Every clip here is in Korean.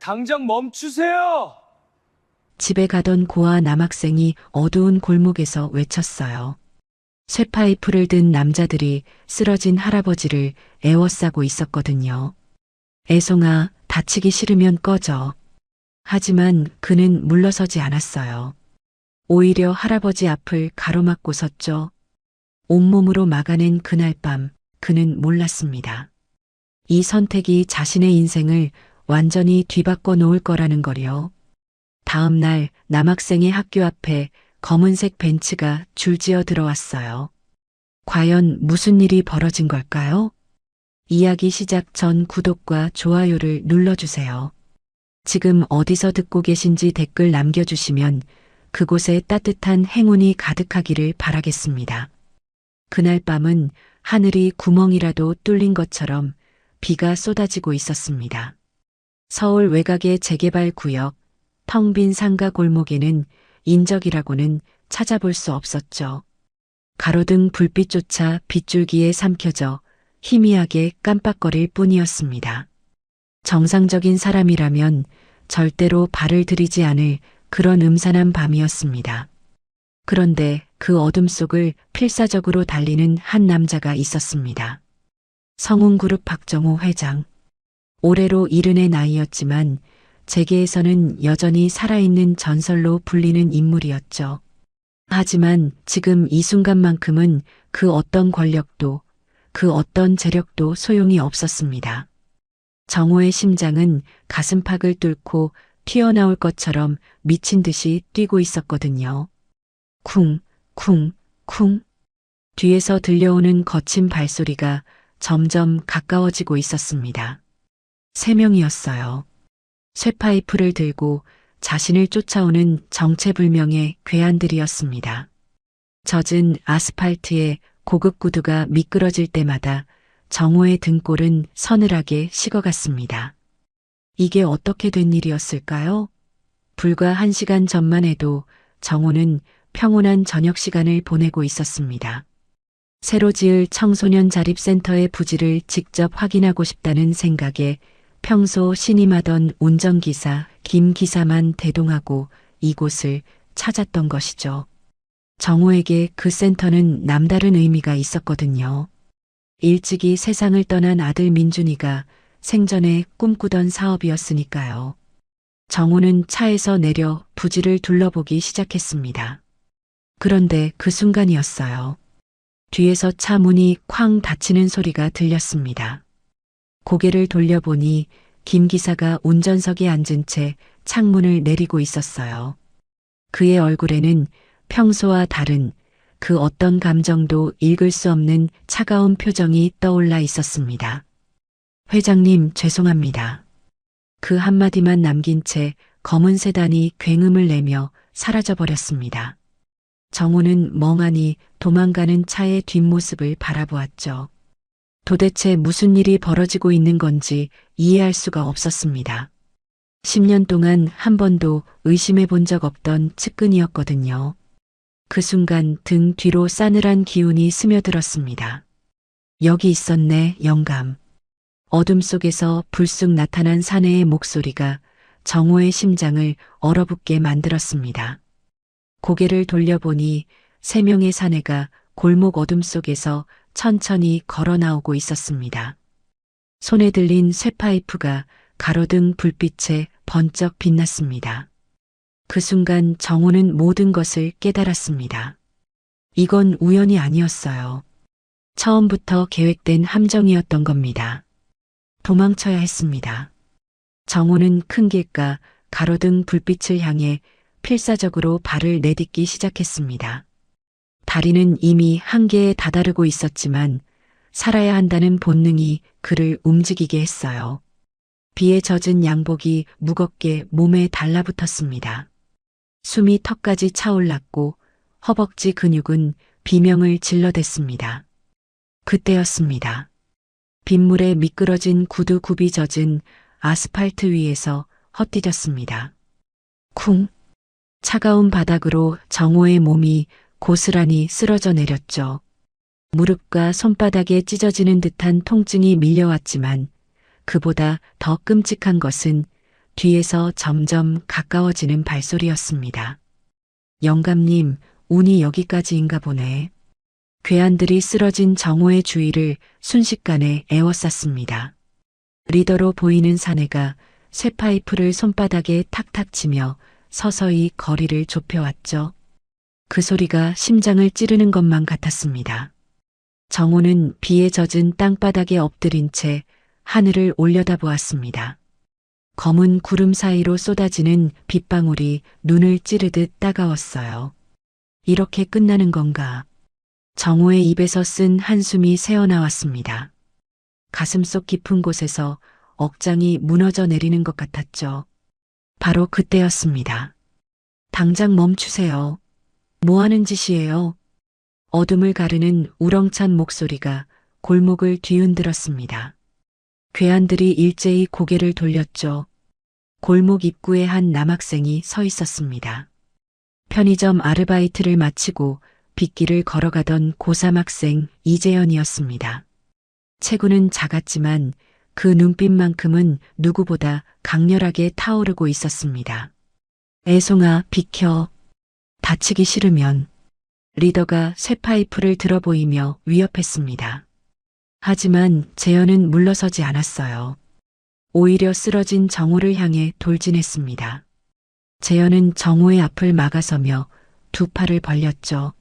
당장 멈추세요! 집에 가던 고아 남학생이 어두운 골목에서 외쳤어요. 쇠파이프를 든 남자들이 쓰러진 할아버지를 에워싸고 있었거든요. 애송아, 다치기 싫으면 꺼져. 하지만 그는 물러서지 않았어요. 오히려 할아버지 앞을 가로막고 섰죠. 온몸으로 막아낸 그날 밤, 그는 몰랐습니다. 이 선택이 자신의 인생을 완전히 뒤바꿔 놓을 거라는 거요. 다음 날 남학생의 학교 앞에 검은색 벤츠가 줄지어 들어왔어요. 과연 무슨 일이 벌어진 걸까요? 이야기 시작 전 구독과 좋아요를 눌러주세요. 지금 어디서 듣고 계신지 댓글 남겨주시면 그곳에 따뜻한 행운이 가득하기를 바라겠습니다. 그날 밤은 하늘이 구멍이라도 뚫린 것처럼 비가 쏟아지고 있었습니다. 서울 외곽의 재개발 구역, 텅 빈 상가 골목에는 인적이라고는 찾아볼 수 없었죠. 가로등 불빛조차 빗줄기에 삼켜져 희미하게 깜빡거릴 뿐이었습니다. 정상적인 사람이라면 절대로 발을 들이지 않을 그런 음산한 밤이었습니다. 그런데 그 어둠 속을 필사적으로 달리는 한 남자가 있었습니다. 성운그룹 박정호 회장. 올해로 70의 나이였지만 재계에서는 여전히 살아있는 전설로 불리는 인물이었죠. 하지만 지금 이 순간만큼은 그 어떤 권력도 그 어떤 재력도 소용이 없었습니다. 정호의 심장은 가슴팍을 뚫고 튀어나올 것처럼 미친 듯이 뛰고 있었거든요. 쿵, 쿵, 쿵. 뒤에서 들려오는 거친 발소리가 점점 가까워지고 있었습니다. 3명이었어요. 쇠파이프를 들고 자신을 쫓아오는 정체불명의 괴한들이었습니다. 젖은 아스팔트에 고급 구두가 미끄러질 때마다 정호의 등골은 서늘하게 식어갔습니다. 이게 어떻게 된 일이었을까요? 불과 1시간 전만 해도 정호는 평온한 저녁 시간을 보내고 있었습니다. 새로 지을 청소년 자립센터의 부지를 직접 확인하고 싶다는 생각에 평소 신임하던 운전기사 김 기사만 대동하고 이곳을 찾았던 것이죠. 정호에게 그 센터는 남다른 의미가 있었거든요. 일찍이 세상을 떠난 아들 민준이가 생전에 꿈꾸던 사업이었으니까요. 정호는 차에서 내려 부지를 둘러보기 시작했습니다. 그런데 그 순간이었어요. 뒤에서 차 문이 쾅 닫히는 소리가 들렸습니다. 고개를 돌려보니 김 기사가 운전석에 앉은 채 창문을 내리고 있었어요. 그의 얼굴에는 평소와 다른 그 어떤 감정도 읽을 수 없는 차가운 표정이 떠올라 있었습니다. 회장님, 죄송합니다. 그 한마디만 남긴 채 검은 세단이 굉음을 내며 사라져버렸습니다. 정호는 멍하니 도망가는 차의 뒷모습을 바라보았죠. 도대체 무슨 일이 벌어지고 있는 건지 이해할 수가 없었습니다. 10년 동안 한 번도 의심해 본 적 없던 측근이었거든요. 그 순간 등 뒤로 싸늘한 기운이 스며들었습니다. 여기 있었네, 영감. 어둠 속에서 불쑥 나타난 사내의 목소리가 정호의 심장을 얼어붙게 만들었습니다. 고개를 돌려보니 3명의 사내가 골목 어둠 속에서 천천히 걸어 나오고 있었습니다. 손에 들린 쇠파이프가 가로등 불빛에 번쩍 빛났습니다. 그 순간 정호는 모든 것을 깨달았습니다. 이건 우연이 아니었어요. 처음부터 계획된 함정이었던 겁니다. 도망쳐야 했습니다. 정호는 큰 길가 가로등 불빛을 향해 필사적으로 발을 내딛기 시작했습니다. 다리는 이미 한계에 다다르고 있었지만 살아야 한다는 본능이 그를 움직이게 했어요. 비에 젖은 양복이 무겁게 몸에 달라붙었습니다. 숨이 턱까지 차올랐고 허벅지 근육은 비명을 질러댔습니다. 그때였습니다. 빗물에 미끄러진 구두 굽이 젖은 아스팔트 위에서 헛디뎠습니다. 쿵! 차가운 바닥으로 정호의 몸이 고스란히 쓰러져 내렸죠. 무릎과 손바닥에 찢어지는 듯한 통증이 밀려왔지만 그보다 더 끔찍한 것은 뒤에서 점점 가까워지는 발소리였습니다. 영감님, 운이 여기까지인가 보네. 괴한들이 쓰러진 정호의 주위를 순식간에 에워쌌습니다. 리더로 보이는 사내가 쇠파이프를 손바닥에 탁탁 치며 서서히 거리를 좁혀왔죠. 그 소리가 심장을 찌르는 것만 같았습니다. 정호는 비에 젖은 땅바닥에 엎드린 채 하늘을 올려다보았습니다. 검은 구름 사이로 쏟아지는 빗방울이 눈을 찌르듯 따가웠어요. 이렇게 끝나는 건가? 정호의 입에서 쓴 한숨이 새어나왔습니다. 가슴속 깊은 곳에서 억장이 무너져 내리는 것 같았죠. 바로 그때였습니다. 당장 멈추세요. 뭐 하는 짓이에요? 어둠을 가르는 우렁찬 목소리가 골목을 뒤흔들었습니다. 괴한들이 일제히 고개를 돌렸죠. 골목 입구에 한 남학생이 서 있었습니다. 편의점 아르바이트를 마치고 빗길을 걸어가던 고3 학생 이재현이었습니다. 체구는 작았지만 그 눈빛만큼은 누구보다 강렬하게 타오르고 있었습니다. 애송아, 비켜. 다치기 싫으면. 리더가 쇠파이프를 들어 보이며 위협했습니다. 하지만 재현은 물러서지 않았어요. 오히려 쓰러진 정호를 향해 돌진했습니다. 재현은 정호의 앞을 막아서며 두 팔을 벌렸죠.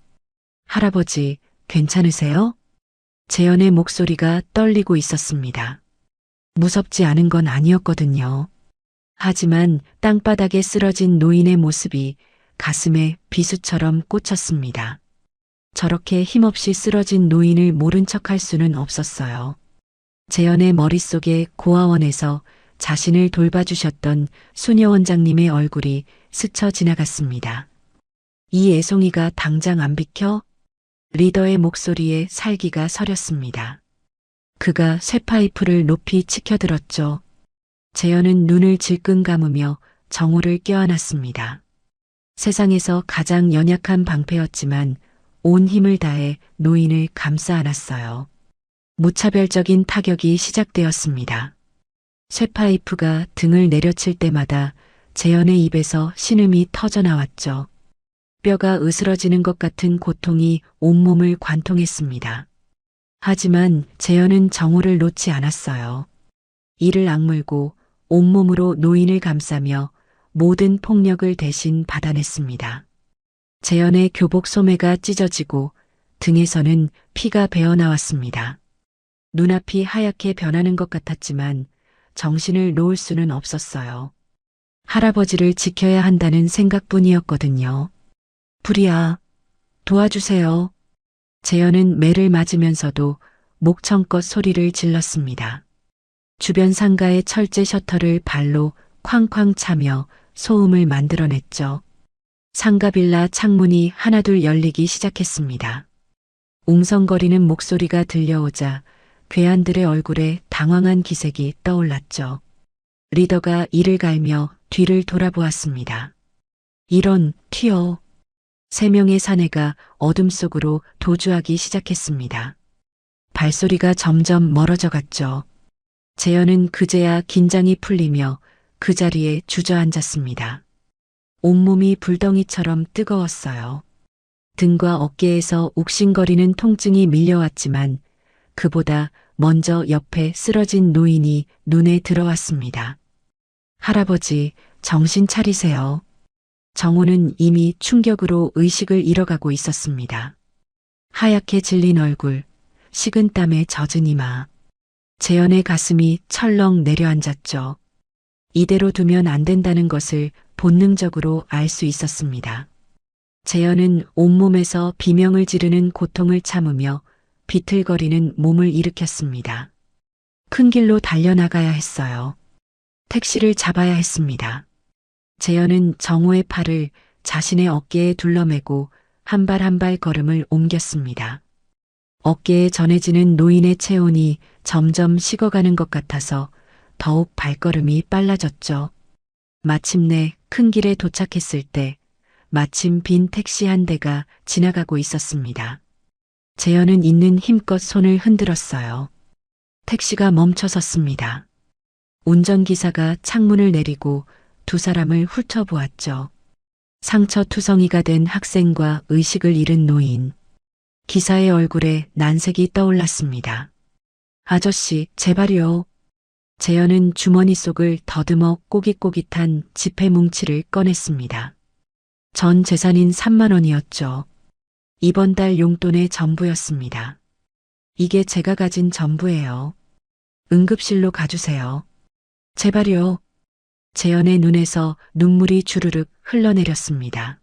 할아버지, 괜찮으세요? 재현의 목소리가 떨리고 있었습니다. 무섭지 않은 건 아니었거든요. 하지만 땅바닥에 쓰러진 노인의 모습이 가슴에 비수처럼 꽂혔습니다. 저렇게 힘없이 쓰러진 노인을 모른 척할 수는 없었어요. 재현의 머릿속에 고아원에서 자신을 돌봐주셨던 수녀 원장님의 얼굴이 스쳐 지나갔습니다. 이 애송이가 당장 안 비켜? 리더의 목소리에 살기가 서렸습니다. 그가 쇠파이프를 높이 치켜들었죠. 재현은 눈을 질끈 감으며 정호를 껴안았습니다. 세상에서 가장 연약한 방패였지만 온 힘을 다해 노인을 감싸 안았어요. 무차별적인 타격이 시작되었습니다. 쇠파이프가 등을 내려칠 때마다 재현의 입에서 신음이 터져나왔죠. 뼈가 으스러지는 것 같은 고통이 온몸을 관통했습니다. 하지만 재현은 정호를 놓지 않았어요. 이를 악물고 온몸으로 노인을 감싸며 모든 폭력을 대신 받아냈습니다. 재현의 교복 소매가 찢어지고 등에서는 피가 배어나왔습니다. 눈앞이 하얗게 변하는 것 같았지만 정신을 놓을 수는 없었어요. 할아버지를 지켜야 한다는 생각뿐이었거든요. 불이야, 도와주세요. 재현은 매를 맞으면서도 목청껏 소리를 질렀습니다. 주변 상가의 철제 셔터를 발로 쾅쾅 차며 소음을 만들어냈죠. 상가 빌라 창문이 하나둘 열리기 시작했습니다. 웅성거리는 목소리가 들려오자 괴한들의 얼굴에 당황한 기색이 떠올랐죠. 리더가 이를 갈며 뒤를 돌아보았습니다. 이런, 튀어. 3명의 사내가 어둠 속으로 도주하기 시작했습니다. 발소리가 점점 멀어져 갔죠. 재현은 그제야 긴장이 풀리며 그 자리에 주저앉았습니다. 온몸이 불덩이처럼 뜨거웠어요. 등과 어깨에서 욱신거리는 통증이 밀려왔지만 그보다 먼저 옆에 쓰러진 노인이 눈에 들어왔습니다. 할아버지, 정신 차리세요. 정호는 이미 충격으로 의식을 잃어가고 있었습니다. 하얗게 질린 얼굴, 식은 땀에 젖은 이마. 재현의 가슴이 철렁 내려앉았죠. 이대로 두면 안 된다는 것을 본능적으로 알 수 있었습니다. 재현은 온몸에서 비명을 지르는 고통을 참으며 비틀거리는 몸을 일으켰습니다. 큰 길로 달려나가야 했어요. 택시를 잡아야 했습니다. 재현은 정호의 팔을 자신의 어깨에 둘러매고 한 발 한 발 걸음을 옮겼습니다. 어깨에 전해지는 노인의 체온이 점점 식어가는 것 같아서 더욱 발걸음이 빨라졌죠. 마침내 큰 길에 도착했을 때 마침 빈 택시 한 대가 지나가고 있었습니다. 재현은 있는 힘껏 손을 흔들었어요. 택시가 멈춰섰습니다. 운전기사가 창문을 내리고 두 사람을 훑어보았죠. 상처투성이가 된 학생과 의식을 잃은 노인. 기사의 얼굴에 난색이 떠올랐습니다. 아저씨, 제발요. 재현은 주머니 속을 더듬어 꼬깃꼬깃한 지폐 뭉치를 꺼냈습니다. 전 재산인 3만 원이었죠. 이번 달 용돈의 전부였습니다. 이게 제가 가진 전부예요. 응급실로 가주세요. 제발요. 재현의 눈에서 눈물이 주르륵 흘러내렸습니다.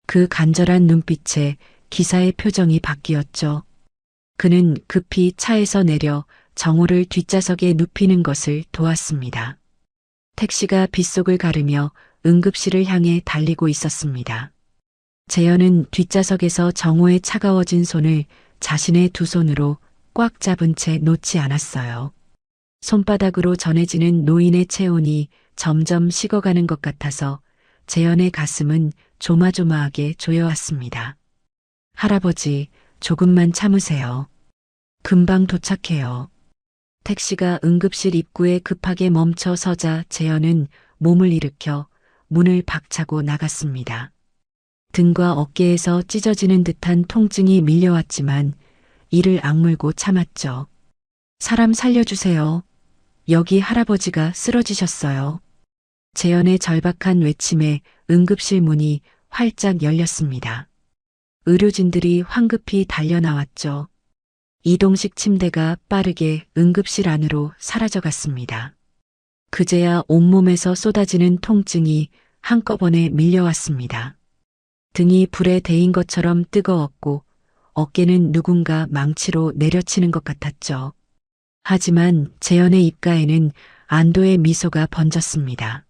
그 간절한 눈빛에 기사의 표정이 바뀌었죠. 그는 급히 차에서 내려 정호를 뒷좌석에 눕히는 것을 도왔습니다. 택시가 빗속을 가르며 응급실을 향해 달리고 있었습니다. 재현은 뒷좌석에서 정호의 차가워진 손을 자신의 두 손으로 꽉 잡은 채 놓지 않았어요. 손바닥으로 전해지는 노인의 체온이 점점 식어가는 것 같아서 재현의 가슴은 조마조마하게 조여왔습니다. 할아버지, 조금만 참으세요. 금방 도착해요. 택시가 응급실 입구에 급하게 멈춰 서자 재현은 몸을 일으켜 문을 박차고 나갔습니다. 등과 어깨에서 찢어지는 듯한 통증이 밀려왔지만 이를 악물고 참았죠. 사람 살려주세요. 여기 할아버지가 쓰러지셨어요. 재현의 절박한 외침에 응급실 문이 활짝 열렸습니다. 의료진들이 황급히 달려나왔죠. 이동식 침대가 빠르게 응급실 안으로 사라져갔습니다. 그제야 온몸에서 쏟아지는 통증이 한꺼번에 밀려왔습니다. 등이 불에 데인 것처럼 뜨거웠고 어깨는 누군가 망치로 내려치는 것 같았죠. 하지만 재현의 입가에는 안도의 미소가 번졌습니다.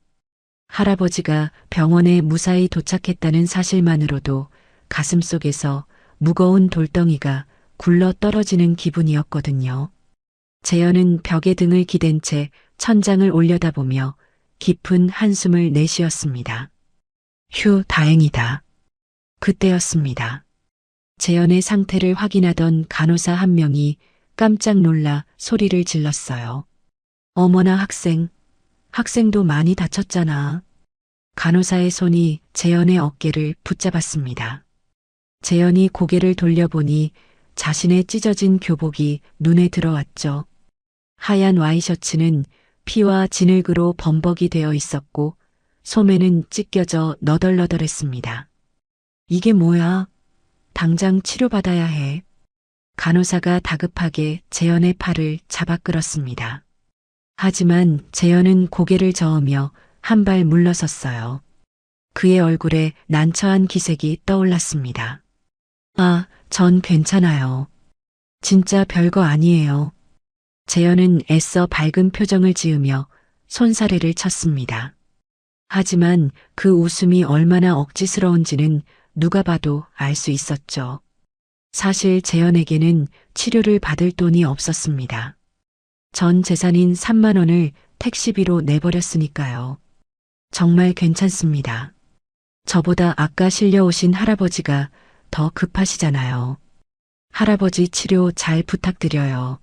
할아버지가 병원에 무사히 도착했다는 사실만으로도 가슴속에서 무거운 돌덩이가 굴러 떨어지는 기분이었거든요. 재현은 벽에 등을 기댄 채 천장을 올려다보며 깊은 한숨을 내쉬었습니다. 휴, 다행이다. 그때였습니다. 재현의 상태를 확인하던 간호사 한 명이 깜짝 놀라 소리를 질렀어요. 어머나 학생도 많이 다쳤잖아. 간호사의 손이 재현의 어깨를 붙잡았습니다. 재현이 고개를 돌려보니 자신의 찢어진 교복이 눈에 들어왔죠. 하얀 와이셔츠는 피와 진흙으로 범벅이 되어 있었고 소매는 찢겨져 너덜너덜했습니다. 이게 뭐야? 당장 치료받아야 해. 간호사가 다급하게 재현의 팔을 잡아 끌었습니다. 하지만 재현은 고개를 저으며 한 발 물러섰어요. 그의 얼굴에 난처한 기색이 떠올랐습니다. 아, 전 괜찮아요. 진짜 별거 아니에요. 재현은 애써 밝은 표정을 지으며 손사래를 쳤습니다. 하지만 그 웃음이 얼마나 억지스러운지는 누가 봐도 알 수 있었죠. 사실 재현에게는 치료를 받을 돈이 없었습니다. 전 재산인 3만 원을 택시비로 내버렸으니까요. 정말 괜찮습니다. 저보다 아까 실려오신 할아버지가 더 급하시잖아요. 할아버지 치료 잘 부탁드려요.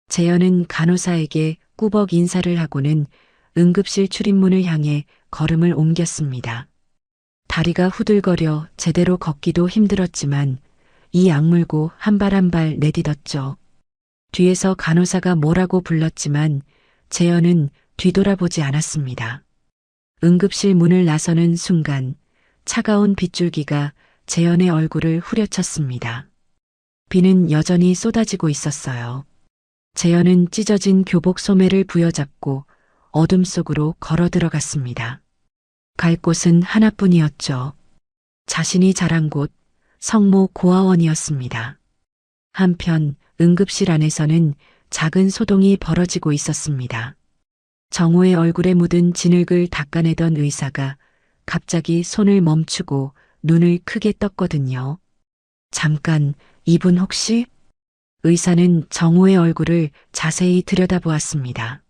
재현은 간호사에게 꾸벅 인사를 하고는 응급실 출입문을 향해 걸음을 옮겼습니다. 다리가 후들거려 제대로 걷기도 힘들었지만 이 악물고 한 발 한 발 내딛었죠. 뒤에서 간호사가 뭐라고 불렀지만 재현은 뒤돌아보지 않았습니다. 응급실 문을 나서는 순간 차가운 빗줄기가 재현의 얼굴을 후려쳤습니다. 비는 여전히 쏟아지고 있었어요. 재현은 찢어진 교복 소매를 부여잡고 어둠 속으로 걸어 들어갔습니다. 갈 곳은 하나뿐이었죠. 자신이 자란 곳, 성모 고아원이었습니다. 한편 응급실 안에서는 작은 소동이 벌어지고 있었습니다. 정호의 얼굴에 묻은 진흙을 닦아내던 의사가 갑자기 손을 멈추고 눈을 크게 떴거든요. 잠깐, 이분 혹시? 의사는 정호의 얼굴을 자세히 들여다보았습니다.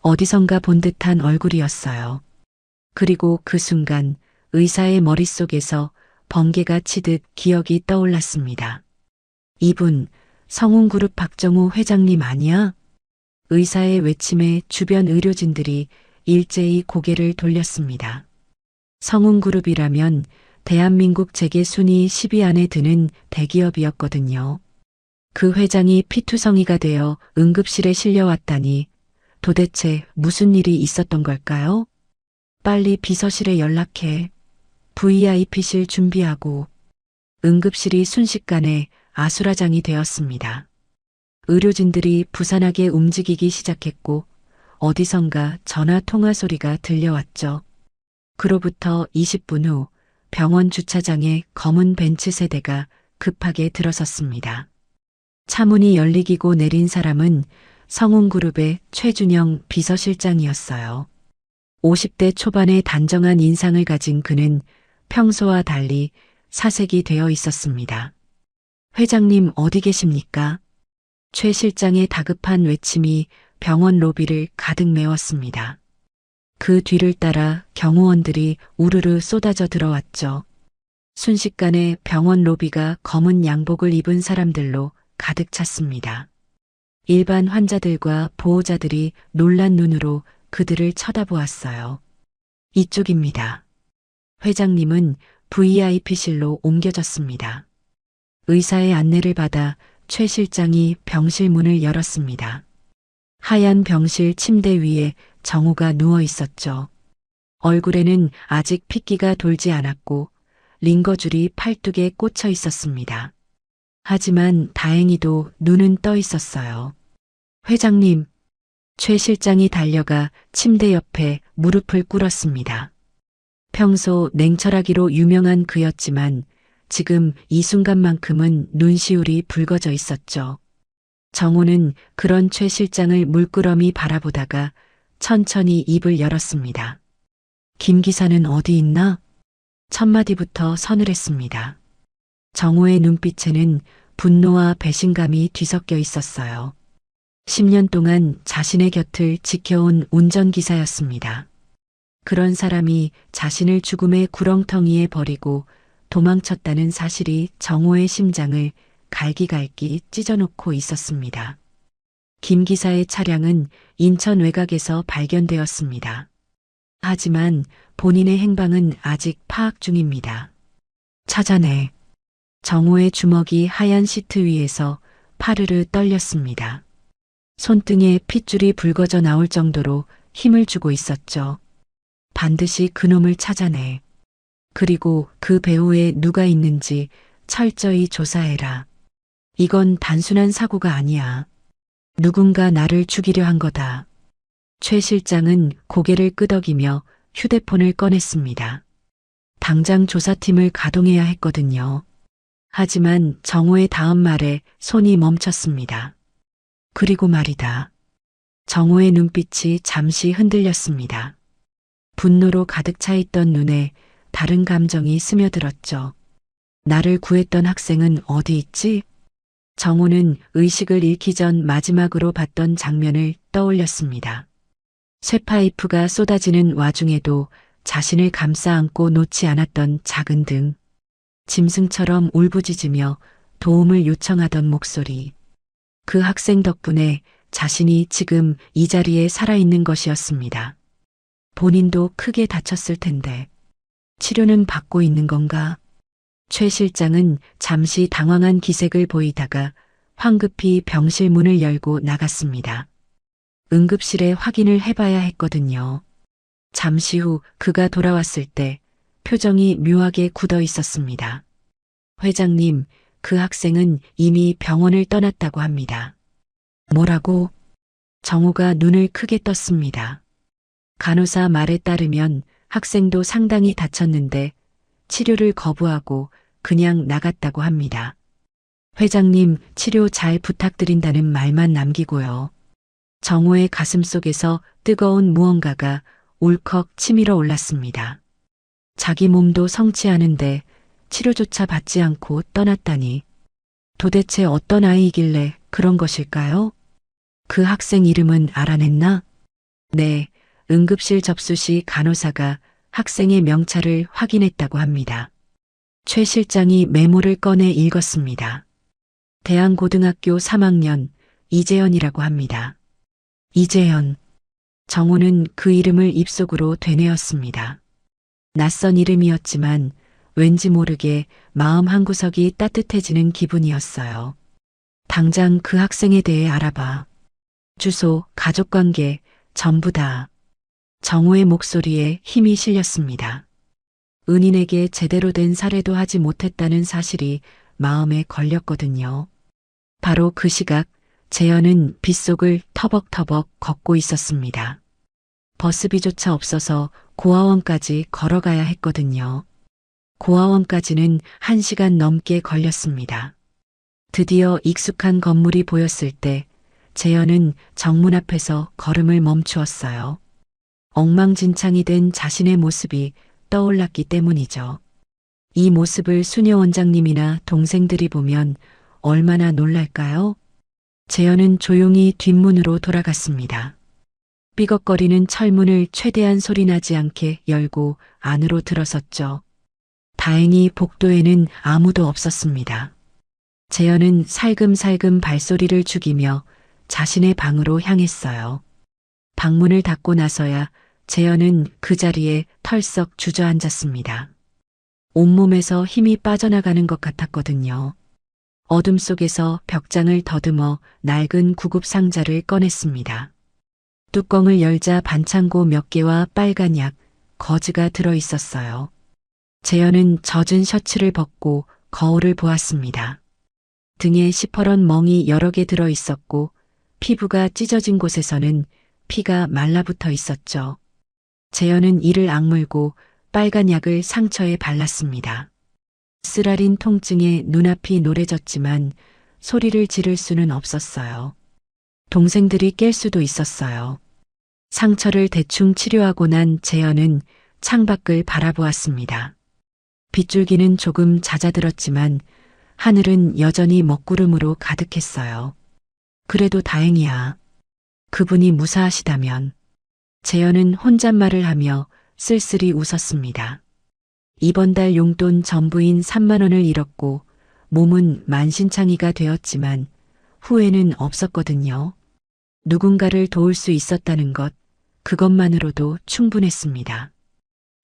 어디선가 본 듯한 얼굴이었어요. 그리고 그 순간 의사의 머릿속에서 번개가 치듯 기억이 떠올랐습니다. 이분, 성운그룹 박정우 회장님 아니야? 의사의 외침에 주변 의료진들이 일제히 고개를 돌렸습니다. 성운그룹이라면 대한민국 재계 순위 10위 안에 드는 대기업이었거든요. 그 회장이 피투성이가 되어 응급실에 실려왔다니 도대체 무슨 일이 있었던 걸까요? 빨리 비서실에 연락해. VIP실 준비하고. 응급실이 순식간에 아수라장이 되었습니다. 의료진들이 부산하게 움직이기 시작했고 어디선가 전화 통화 소리가 들려왔죠. 그로부터 20분 후 병원 주차장에 검은 벤츠 세대가 급하게 들어섰습니다. 차문이 열리기고 내린 사람은 성운그룹의 최준영 비서실장이었어요. 50대 초반의 단정한 인상을 가진 그는 평소와 달리 사색이 되어 있었습니다. 회장님 어디 계십니까? 최 실장의 다급한 외침이 병원 로비를 가득 메웠습니다. 그 뒤를 따라 경호원들이 우르르 쏟아져 들어왔죠. 순식간에 병원 로비가 검은 양복을 입은 사람들로 가득 찼습니다. 일반 환자들과 보호자들이 놀란 눈으로 그들을 쳐다보았어요. 이쪽입니다. 회장님은 VIP실로 옮겨졌습니다. 의사의 안내를 받아 최 실장이 병실 문을 열었습니다. 하얀 병실 침대 위에 정우가 누워 있었죠. 얼굴에는 아직 핏기가 돌지 않았고 링거줄이 팔뚝에 꽂혀 있었습니다. 하지만 다행히도 눈은 떠 있었어요. 회장님, 최 실장이 달려가 침대 옆에 무릎을 꿇었습니다. 평소 냉철하기로 유명한 그였지만 지금 이 순간만큼은 눈시울이 붉어져 있었죠. 정호는 그런 최 실장을 물끄러미 바라보다가 천천히 입을 열었습니다. 김 기사는 어디 있나? 첫 마디부터 서늘했습니다. 정호의 눈빛에는 분노와 배신감이 뒤섞여 있었어요. 10년 동안 자신의 곁을 지켜온 운전기사였습니다. 그런 사람이 자신을 죽음의 구렁텅이에 버리고 도망쳤다는 사실이 정호의 심장을 갈기갈기 찢어놓고 있었습니다. 김 기사의 차량은 인천 외곽에서 발견되었습니다. 하지만 본인의 행방은 아직 파악 중입니다. 찾아내. 정호의 주먹이 하얀 시트 위에서 파르르 떨렸습니다. 손등에 핏줄이 붉어져 나올 정도로 힘을 주고 있었죠. 반드시 그놈을 찾아내. 그리고 그 배후에 누가 있는지 철저히 조사해라. 이건 단순한 사고가 아니야. 누군가 나를 죽이려 한 거다. 최 실장은 고개를 끄덕이며 휴대폰을 꺼냈습니다. 당장 조사팀을 가동해야 했거든요. 하지만 정호의 다음 말에 손이 멈췄습니다. 그리고 말이다. 정호의 눈빛이 잠시 흔들렸습니다. 분노로 가득 차 있던 눈에 다른 감정이 스며들었죠. 나를 구했던 학생은 어디 있지? 정호는 의식을 잃기 전 마지막으로 봤던 장면을 떠올렸습니다. 쇠파이프가 쏟아지는 와중에도 자신을 감싸 안고 놓지 않았던 작은 등, 짐승처럼 울부짖으며 도움을 요청하던 목소리. 그 학생 덕분에 자신이 지금 이 자리에 살아있는 것이었습니다. 본인도 크게 다쳤을 텐데 치료는 받고 있는 건가? 최 실장은 잠시 당황한 기색을 보이다가 황급히 병실 문을 열고 나갔습니다. 응급실에 확인을 해봐야 했거든요. 잠시 후 그가 돌아왔을 때 표정이 묘하게 굳어 있었습니다. 회장님, 그 학생은 이미 병원을 떠났다고 합니다. 뭐라고? 정호가 눈을 크게 떴습니다. 간호사 말에 따르면 학생도 상당히 다쳤는데 치료를 거부하고 그냥 나갔다고 합니다. 회장님, 치료 잘 부탁드린다는 말만 남기고요. 정호의 가슴속에서 뜨거운 무언가가 울컥 치밀어 올랐습니다. 자기 몸도 성취하는데 치료조차 받지 않고 떠났다니. 도대체 어떤 아이이길래 그런 것일까요? 그 학생 이름은 알아냈나? 네, 응급실 접수 시 간호사가 학생의 명찰을 확인했다고 합니다. 최 실장이 메모를 꺼내 읽었습니다. 대한고등학교 3학년 이재현이라고 합니다. 이재현. 정호는 그 이름을 입속으로 되뇌었습니다. 낯선 이름이었지만 왠지 모르게 마음 한구석이 따뜻해지는 기분이었어요. 당장 그 학생에 대해 알아봐. 주소, 가족관계, 전부 다. 정호의 목소리에 힘이 실렸습니다. 은인에게 제대로 된 살해도 하지 못했다는 사실이 마음에 걸렸거든요. 바로 그 시각 재현은 빗속을 터벅터벅 걷고 있었습니다. 버스비조차 없어서 고아원까지 걸어가야 했거든요. 고아원까지는 1시간 넘게 걸렸습니다. 드디어 익숙한 건물이 보였을 때 재현은 정문 앞에서 걸음을 멈추었어요. 엉망진창이 된 자신의 모습이 떠올랐기 때문이죠. 이 모습을 수녀 원장님이나 동생들이 보면 얼마나 놀랄까요? 재현은 조용히 뒷문으로 돌아갔습니다. 삐걱거리는 철문을 최대한 소리나지 않게 열고 안으로 들어섰죠. 다행히 복도에는 아무도 없었습니다. 재현은 살금살금 발소리를 죽이며 자신의 방으로 향했어요. 방문을 닫고 나서야 재현은 그 자리에 털썩 주저앉았습니다. 온몸에서 힘이 빠져나가는 것 같았거든요. 어둠 속에서 벽장을 더듬어 낡은 구급 상자를 꺼냈습니다. 뚜껑을 열자 반창고 몇 개와 빨간 약, 거즈가 들어 있었어요. 재현은 젖은 셔츠를 벗고 거울을 보았습니다. 등에 시퍼런 멍이 여러 개 들어 있었고 피부가 찢어진 곳에서는 피가 말라붙어 있었죠. 재현은 이를 악물고 빨간 약을 상처에 발랐습니다. 쓰라린 통증에 눈앞이 노래졌지만 소리를 지를 수는 없었어요. 동생들이 깰 수도 있었어요. 상처를 대충 치료하고 난 재현은 창밖을 바라보았습니다. 빗줄기는 조금 잦아들었지만 하늘은 여전히 먹구름으로 가득했어요. 그래도 다행이야. 그분이 무사하시다면. 재현은 혼잣말을 하며 쓸쓸히 웃었습니다. 이번 달 용돈 전부인 3만 원을 잃었고 몸은 만신창이가 되었지만 후회는 없었거든요. 누군가를 도울 수 있었다는 것, 그것만으로도 충분했습니다.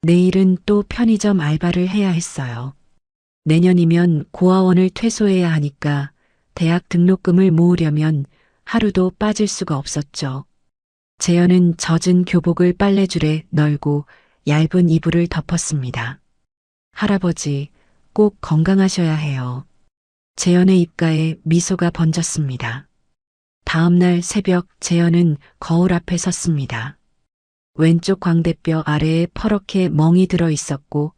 내일은 또 편의점 알바를 해야 했어요. 내년이면 고아원을 퇴소해야 하니까 대학 등록금을 모으려면 하루도 빠질 수가 없었죠. 재현은 젖은 교복을 빨래줄에 널고 얇은 이불을 덮었습니다. 할아버지, 꼭 건강하셔야 해요. 재현의 입가에 미소가 번졌습니다. 다음 날 새벽 재현은 거울 앞에 섰습니다. 왼쪽 광대뼈 아래에 퍼렇게 멍이 들어 있었고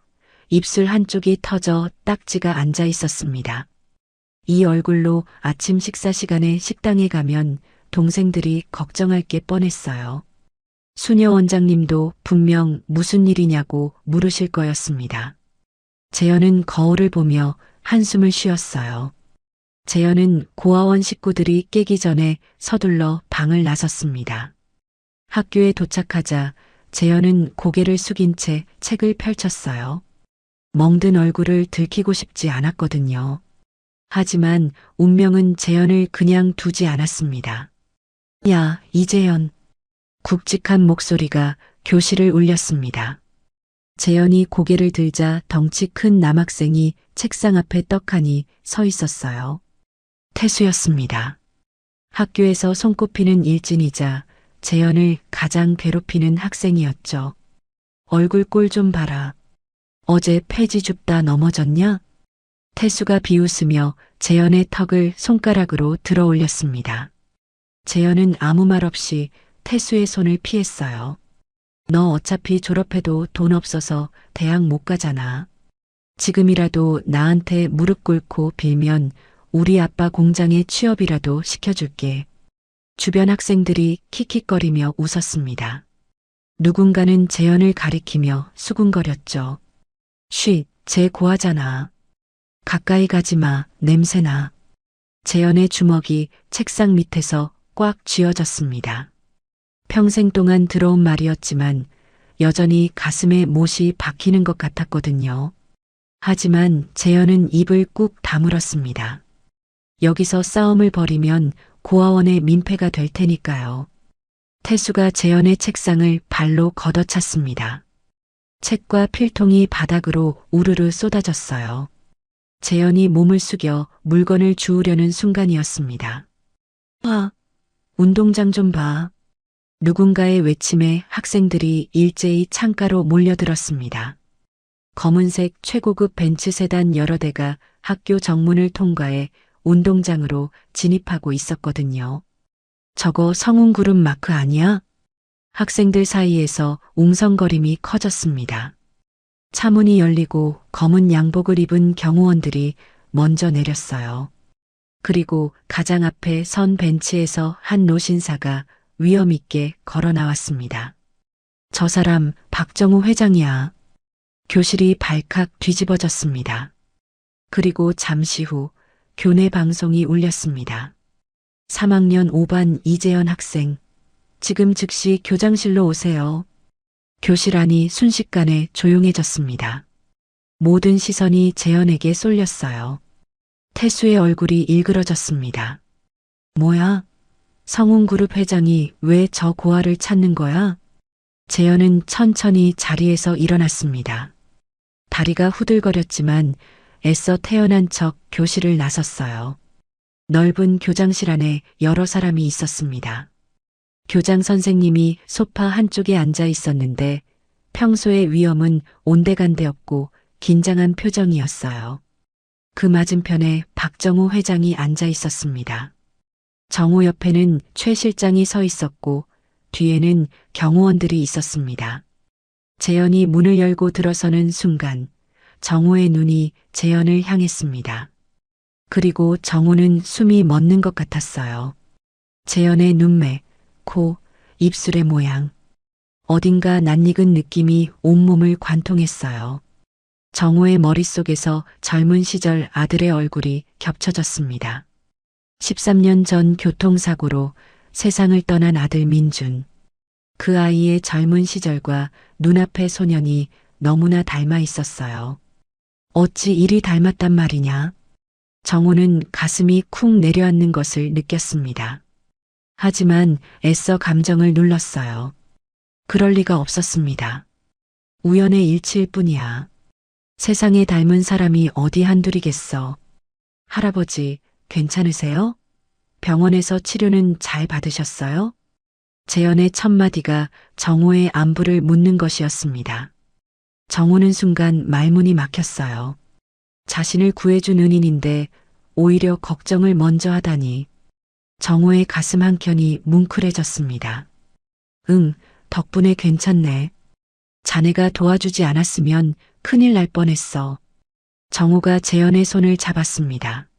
입술 한쪽이 터져 딱지가 앉아 있었습니다. 이 얼굴로 아침 식사 시간에 식당에 가면 동생들이 걱정할 게 뻔했어요. 수녀 원장님도 분명 무슨 일이냐고 물으실 거였습니다. 재현은 거울을 보며 한숨을 쉬었어요. 재현은 고아원 식구들이 깨기 전에 서둘러 방을 나섰습니다. 학교에 도착하자 재현은 고개를 숙인 채 책을 펼쳤어요. 멍든 얼굴을 들키고 싶지 않았거든요. 하지만 운명은 재현을 그냥 두지 않았습니다. 야, 이재현. 굵직한 목소리가 교실을 울렸습니다. 재현이 고개를 들자 덩치 큰 남학생이 책상 앞에 떡하니 서 있었어요. 태수였습니다. 학교에서 손꼽히는 일진이자 재현을 가장 괴롭히는 학생이었죠. 얼굴 꼴 좀 봐라. 어제 폐지 줍다 넘어졌냐? 태수가 비웃으며 재현의 턱을 손가락으로 들어 올렸습니다. 재현은 아무 말 없이 태수의 손을 피했어요. 너 어차피 졸업해도 돈 없어서 대학 못 가잖아. 지금이라도 나한테 무릎 꿇고 빌면 우리 아빠 공장에 취업이라도 시켜줄게. 주변 학생들이 킥킥거리며 웃었습니다. 누군가는 재현을 가리키며 수군거렸죠. 쉿, 쟤 고하잖아. 가까이 가지 마, 냄새나. 재현의 주먹이 책상 밑에서 꽉 쥐어졌습니다. 평생 동안 들어온 말이었지만 여전히 가슴에 못이 박히는 것 같았거든요. 하지만 재현은 입을 꾹 다물었습니다. 여기서 싸움을 벌이면 고아원의 민폐가 될 테니까요. 태수가 재현의 책상을 발로 걷어찼습니다. 책과 필통이 바닥으로 우르르 쏟아졌어요. 재현이 몸을 숙여 물건을 주우려는 순간이었습니다. 아, 운동장 좀 봐. 누군가의 외침에 학생들이 일제히 창가로 몰려들었습니다. 검은색 최고급 벤츠 세단 여러 대가 학교 정문을 통과해 운동장으로 진입하고 있었거든요. 저거 성운그룹 마크 아니야? 학생들 사이에서 웅성거림이 커졌습니다. 차문이 열리고 검은 양복을 입은 경호원들이 먼저 내렸어요. 그리고 가장 앞에 선 벤치에서 한 노신사가 위험 있게 걸어 나왔습니다. 저 사람 박정우 회장이야. 교실이 발칵 뒤집어졌습니다. 그리고 잠시 후 교내 방송이 울렸습니다. 3학년 5반 이재현 학생, 지금 즉시 교장실로 오세요. 교실 안이 순식간에 조용해졌습니다. 모든 시선이 재현에게 쏠렸어요. 태수의 얼굴이 일그러졌습니다. 뭐야? 성운그룹 회장이 왜 저 고아를 찾는 거야? 재현은 천천히 자리에서 일어났습니다. 다리가 후들거렸지만 애써 태어난 척 교실을 나섰어요. 넓은 교장실 안에 여러 사람이 있었습니다. 교장 선생님이 소파 한쪽에 앉아 있었는데 평소의 위험은 온데간데 없고 긴장한 표정이었어요. 그 맞은편에 박정우 회장이 앉아 있었습니다. 정우 옆에는 최 실장이 서 있었고 뒤에는 경호원들이 있었습니다. 재현이 문을 열고 들어서는 순간 정우의 눈이 재현을 향했습니다. 그리고 정우는 숨이 멎는 것 같았어요. 재현의 눈매, 코, 입술의 모양. 어딘가 낯익은 느낌이 온몸을 관통했어요. 정우의 머릿속에서 젊은 시절 아들의 얼굴이 겹쳐졌습니다. 13년 전 교통사고로 세상을 떠난 아들 민준. 그 아이의 젊은 시절과 눈앞의 소년이 너무나 닮아 있었어요. 어찌 이리 닮았단 말이냐? 정우는 가슴이 쿵 내려앉는 것을 느꼈습니다. 하지만 애써 감정을 눌렀어요. 그럴 리가 없었습니다. 우연의 일치일 뿐이야. 세상에 닮은 사람이 어디 한둘이겠어. 할아버지, 괜찮으세요? 병원에서 치료는 잘 받으셨어요? 재현의 첫 마디가 정우의 안부를 묻는 것이었습니다. 정우는 순간 말문이 막혔어요. 자신을 구해준 은인인데 오히려 걱정을 먼저 하다니. 정우의 가슴 한켠이 뭉클해졌습니다. 응, 덕분에 괜찮네. 자네가 도와주지 않았으면 큰일 날 뻔했어. 정우가 재현의 손을 잡았습니다.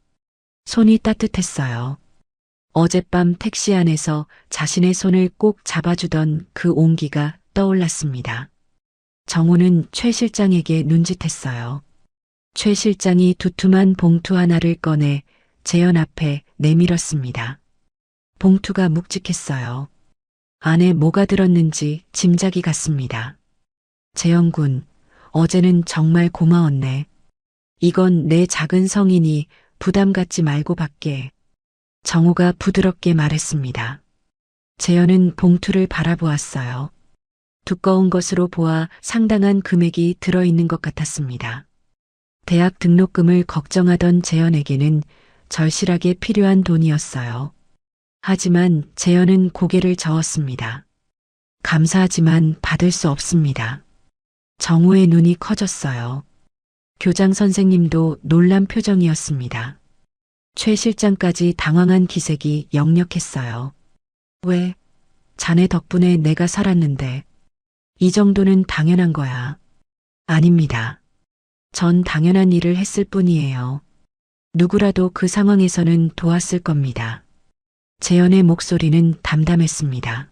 손이 따뜻했어요. 어젯밤 택시 안에서 자신의 손을 꼭 잡아주던 그 온기가 떠올랐습니다. 정우는 최 실장에게 눈짓했어요. 최 실장이 두툼한 봉투 하나를 꺼내 재현 앞에 내밀었습니다. 봉투가 묵직했어요. 안에 뭐가 들었는지 짐작이 갔습니다. 재현 군, 어제는 정말 고마웠네. 이건 내 작은 성인이 부담 갖지 말고 받게. 정우가 부드럽게 말했습니다. 재현은 봉투를 바라보았어요. 두꺼운 것으로 보아 상당한 금액이 들어있는 것 같았습니다. 대학 등록금을 걱정하던 재현에게는 절실하게 필요한 돈이었어요. 하지만 재현은 고개를 저었습니다. 감사하지만 받을 수 없습니다. 정우의 눈이 커졌어요. 교장 선생님도 놀란 표정이었습니다. 최 실장까지 당황한 기색이 역력했어요. 왜? 자네 덕분에 내가 살았는데. 이 정도는 당연한 거야. 아닙니다. 전 당연한 일을 했을 뿐이에요. 누구라도 그 상황에서는 도왔을 겁니다. 재현의 목소리는 담담했습니다.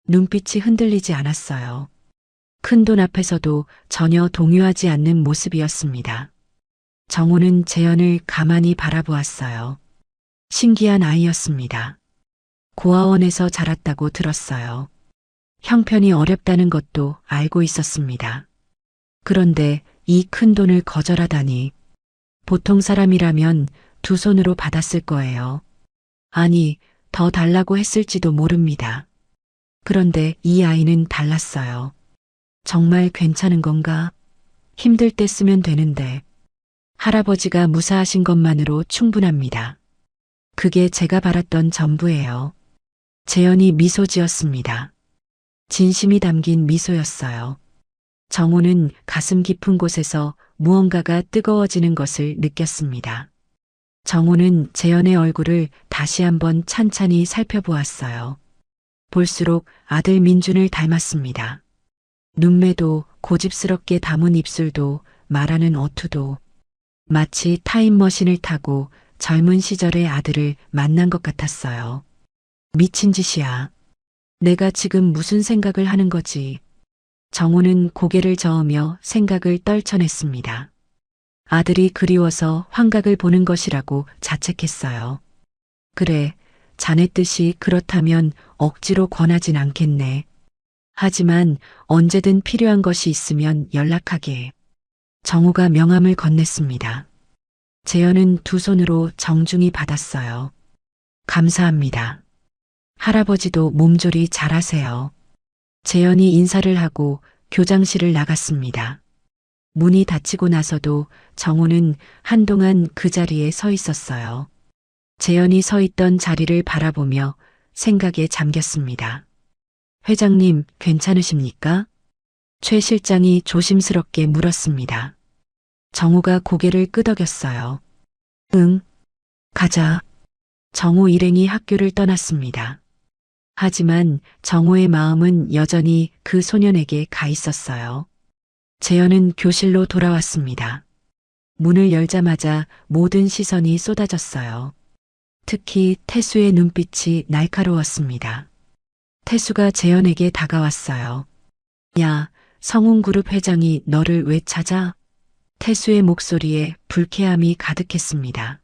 눈빛이 흔들리지 않았어요. 큰돈 앞에서도 전혀 동요하지 않는 모습이었습니다. 정우는 재현을 가만히 바라보았어요. 신기한 아이였습니다. 고아원에서 자랐다고 들었어요. 형편이 어렵다는 것도 알고 있었습니다. 그런데 이 큰 돈을 거절하다니. 보통 사람이라면 두 손으로 받았을 거예요. 아니, 더 달라고 했을지도 모릅니다. 그런데 이 아이는 달랐어요. 정말 괜찮은 건가? 힘들 때 쓰면 되는데. 할아버지가 무사하신 것만으로 충분합니다. 그게 제가 바랐던 전부예요. 재현이 미소 지었습니다. 진심이 담긴 미소였어요. 정호는 가슴 깊은 곳에서 무언가가 뜨거워지는 것을 느꼈습니다. 정호는 재현의 얼굴을 다시 한번 찬찬히 살펴보았어요. 볼수록 아들 민준을 닮았습니다. 눈매도 고집스럽게 담은 입술도 말하는 어투도 마치 타임머신을 타고 젊은 시절의 아들을 만난 것 같았어요. 미친 짓이야. 내가 지금 무슨 생각을 하는 거지? 정호는 고개를 저으며 생각을 떨쳐냈습니다. 아들이 그리워서 환각을 보는 것이라고 자책했어요. 그래, 자네 뜻이 그렇다면 억지로 권하진 않겠네. 하지만 언제든 필요한 것이 있으면 연락하게. 정호가 명함을 건넸습니다. 재현은 두 손으로 정중히 받았어요. 감사합니다. 할아버지도 몸조리 잘하세요. 재현이 인사를 하고 교장실을 나갔습니다. 문이 닫히고 나서도 정호는 한동안 그 자리에 서 있었어요. 재현이 서 있던 자리를 바라보며 생각에 잠겼습니다. 회장님, 괜찮으십니까? 최 실장이 조심스럽게 물었습니다. 정호가 고개를 끄덕였어요. 응, 가자. 정호 일행이 학교를 떠났습니다. 하지만 정호의 마음은 여전히 그 소년에게 가 있었어요. 재현은 교실로 돌아왔습니다. 문을 열자마자 모든 시선이 쏟아졌어요. 특히 태수의 눈빛이 날카로웠습니다. 태수가 재현에게 다가왔어요. 야, 성운그룹 회장이 너를 왜 찾아? 태수의 목소리에 불쾌함이 가득했습니다.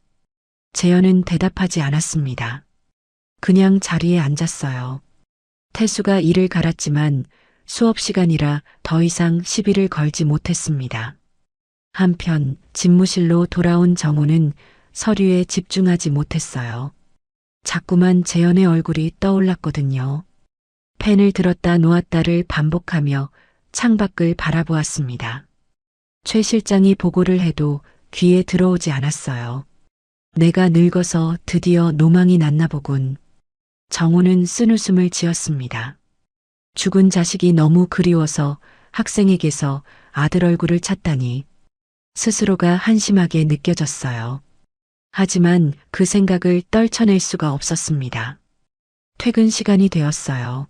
재현은 대답하지 않았습니다. 그냥 자리에 앉았어요. 태수가 이를 갈았지만 수업 시간이라 더 이상 시비를 걸지 못했습니다. 한편 집무실로 돌아온 정호는 서류에 집중하지 못했어요. 자꾸만 재현의 얼굴이 떠올랐거든요. 펜을 들었다 놓았다를 반복하며 창밖을 바라보았습니다. 최 실장이 보고를 해도 귀에 들어오지 않았어요. 내가 늙어서 드디어 노망이 났나 보군. 정호는 쓴웃음을 지었습니다. 죽은 자식이 너무 그리워서 학생에게서 아들 얼굴을 찾다니 스스로가 한심하게 느껴졌어요. 하지만 그 생각을 떨쳐낼 수가 없었습니다. 퇴근 시간이 되었어요.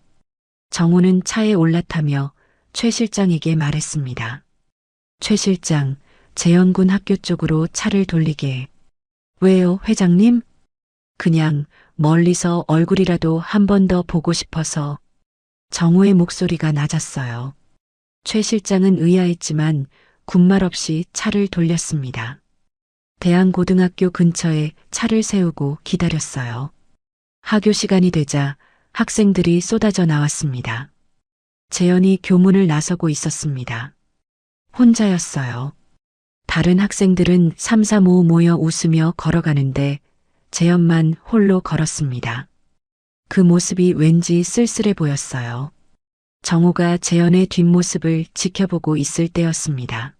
정호는 차에 올라타며 최 실장에게 말했습니다. 최 실장, 재현군 학교 쪽으로 차를 돌리게. 왜요, 회장님? 그냥 멀리서 얼굴이라도 한 번 더 보고 싶어서. 정호의 목소리가 낮았어요. 최 실장은 의아했지만 군말 없이 차를 돌렸습니다. 대안고등학교 근처에 차를 세우고 기다렸어요. 하교 시간이 되자 학생들이 쏟아져 나왔습니다. 재현이 교문을 나서고 있었습니다. 혼자였어요. 다른 학생들은 삼삼오오 모여 웃으며 걸어가는데 재현만 홀로 걸었습니다. 그 모습이 왠지 쓸쓸해 보였어요. 정호가 재현의 뒷모습을 지켜보고 있을 때였습니다.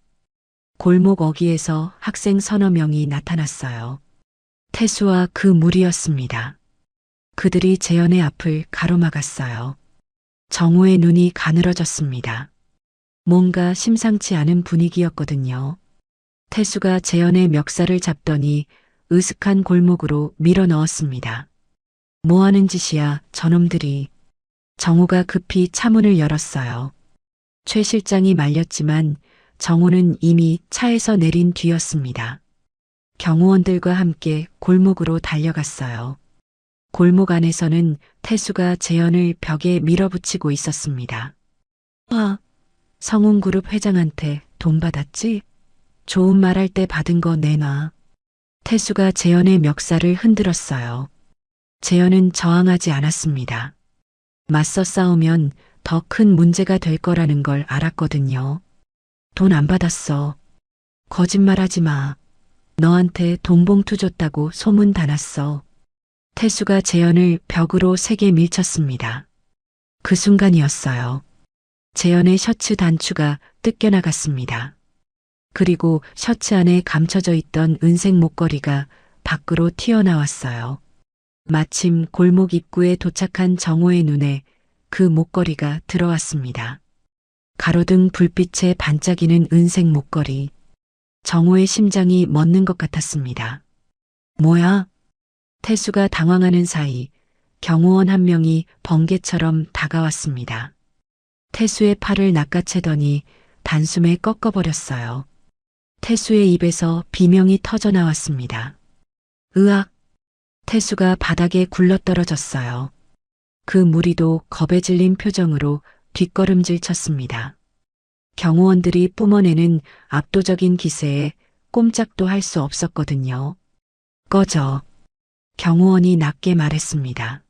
골목 어귀에서 학생 서너 명이 나타났어요. 태수와 그 무리였습니다. 그들이 재현의 앞을 가로막았어요. 정호의 눈이 가늘어졌습니다. 뭔가 심상치 않은 분위기였거든요. 태수가 재현의 멱살을 잡더니 으슥한 골목으로 밀어 넣었습니다. 뭐 하는 짓이야, 저놈들이. 정호가 급히 차문을 열었어요. 최 실장이 말렸지만 정호는 이미 차에서 내린 뒤였습니다. 경호원들과 함께 골목으로 달려갔어요. 골목 안에서는 태수가 재현을 벽에 밀어붙이고 있었습니다. 아, 성운그룹 회장한테 돈 받았지? 좋은 말할 때 받은 거 내놔. 태수가 재현의 멱살을 흔들었어요. 재현은 저항하지 않았습니다. 맞서 싸우면 더 큰 문제가 될 거라는 걸 알았거든요. 돈 안 받았어. 거짓말하지 마. 너한테 돈 봉투 줬다고 소문 다 났어. 태수가 재현을 벽으로 세게 밀쳤습니다. 그 순간이었어요. 재현의 셔츠 단추가 뜯겨나갔습니다. 그리고 셔츠 안에 감춰져 있던 은색 목걸이가 밖으로 튀어나왔어요. 마침 골목 입구에 도착한 정호의 눈에 그 목걸이가 들어왔습니다. 가로등 불빛에 반짝이는 은색 목걸이. 정호의 심장이 멎는 것 같았습니다. 뭐야? 태수가 당황하는 사이 경호원 한 명이 번개처럼 다가왔습니다. 태수의 팔을 낚아채더니 단숨에 꺾어버렸어요. 태수의 입에서 비명이 터져 나왔습니다. 으악! 태수가 바닥에 굴러떨어졌어요. 그 무리도 겁에 질린 표정으로 뒷걸음질 쳤습니다. 경호원들이 뿜어내는 압도적인 기세에 꼼짝도 할 수 없었거든요. 꺼져. 경호원이 낮게 말했습니다.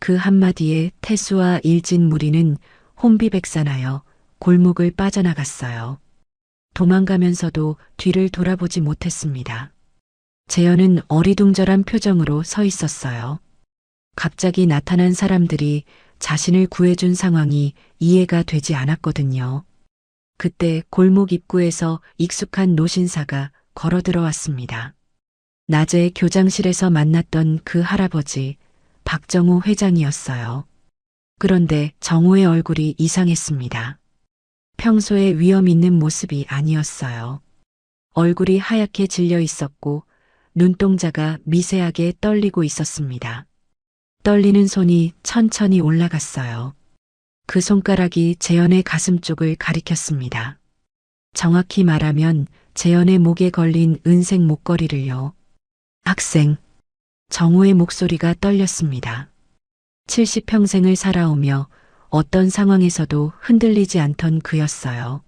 그 한마디에 태수와 일진 무리는 혼비백산하여 골목을 빠져나갔어요. 도망가면서도 뒤를 돌아보지 못했습니다. 재현은 어리둥절한 표정으로 서 있었어요. 갑자기 나타난 사람들이 자신을 구해준 상황이 이해가 되지 않았거든요. 그때 골목 입구에서 익숙한 노신사가 걸어 들어왔습니다. 낮에 교장실에서 만났던 그 할아버지, 박정호 회장이었어요. 그런데 정호의 얼굴이 이상했습니다. 평소에 위험 있는 모습이 아니었어요. 얼굴이 하얗게 질려 있었고 눈동자가 미세하게 떨리고 있었습니다. 떨리는 손이 천천히 올라갔어요. 그 손가락이 재현의 가슴 쪽을 가리켰습니다. 정확히 말하면 재현의 목에 걸린 은색 목걸이를요. 학생. 정호의 목소리가 떨렸습니다. 70평생을 살아오며 어떤 상황에서도 흔들리지 않던 그였어요.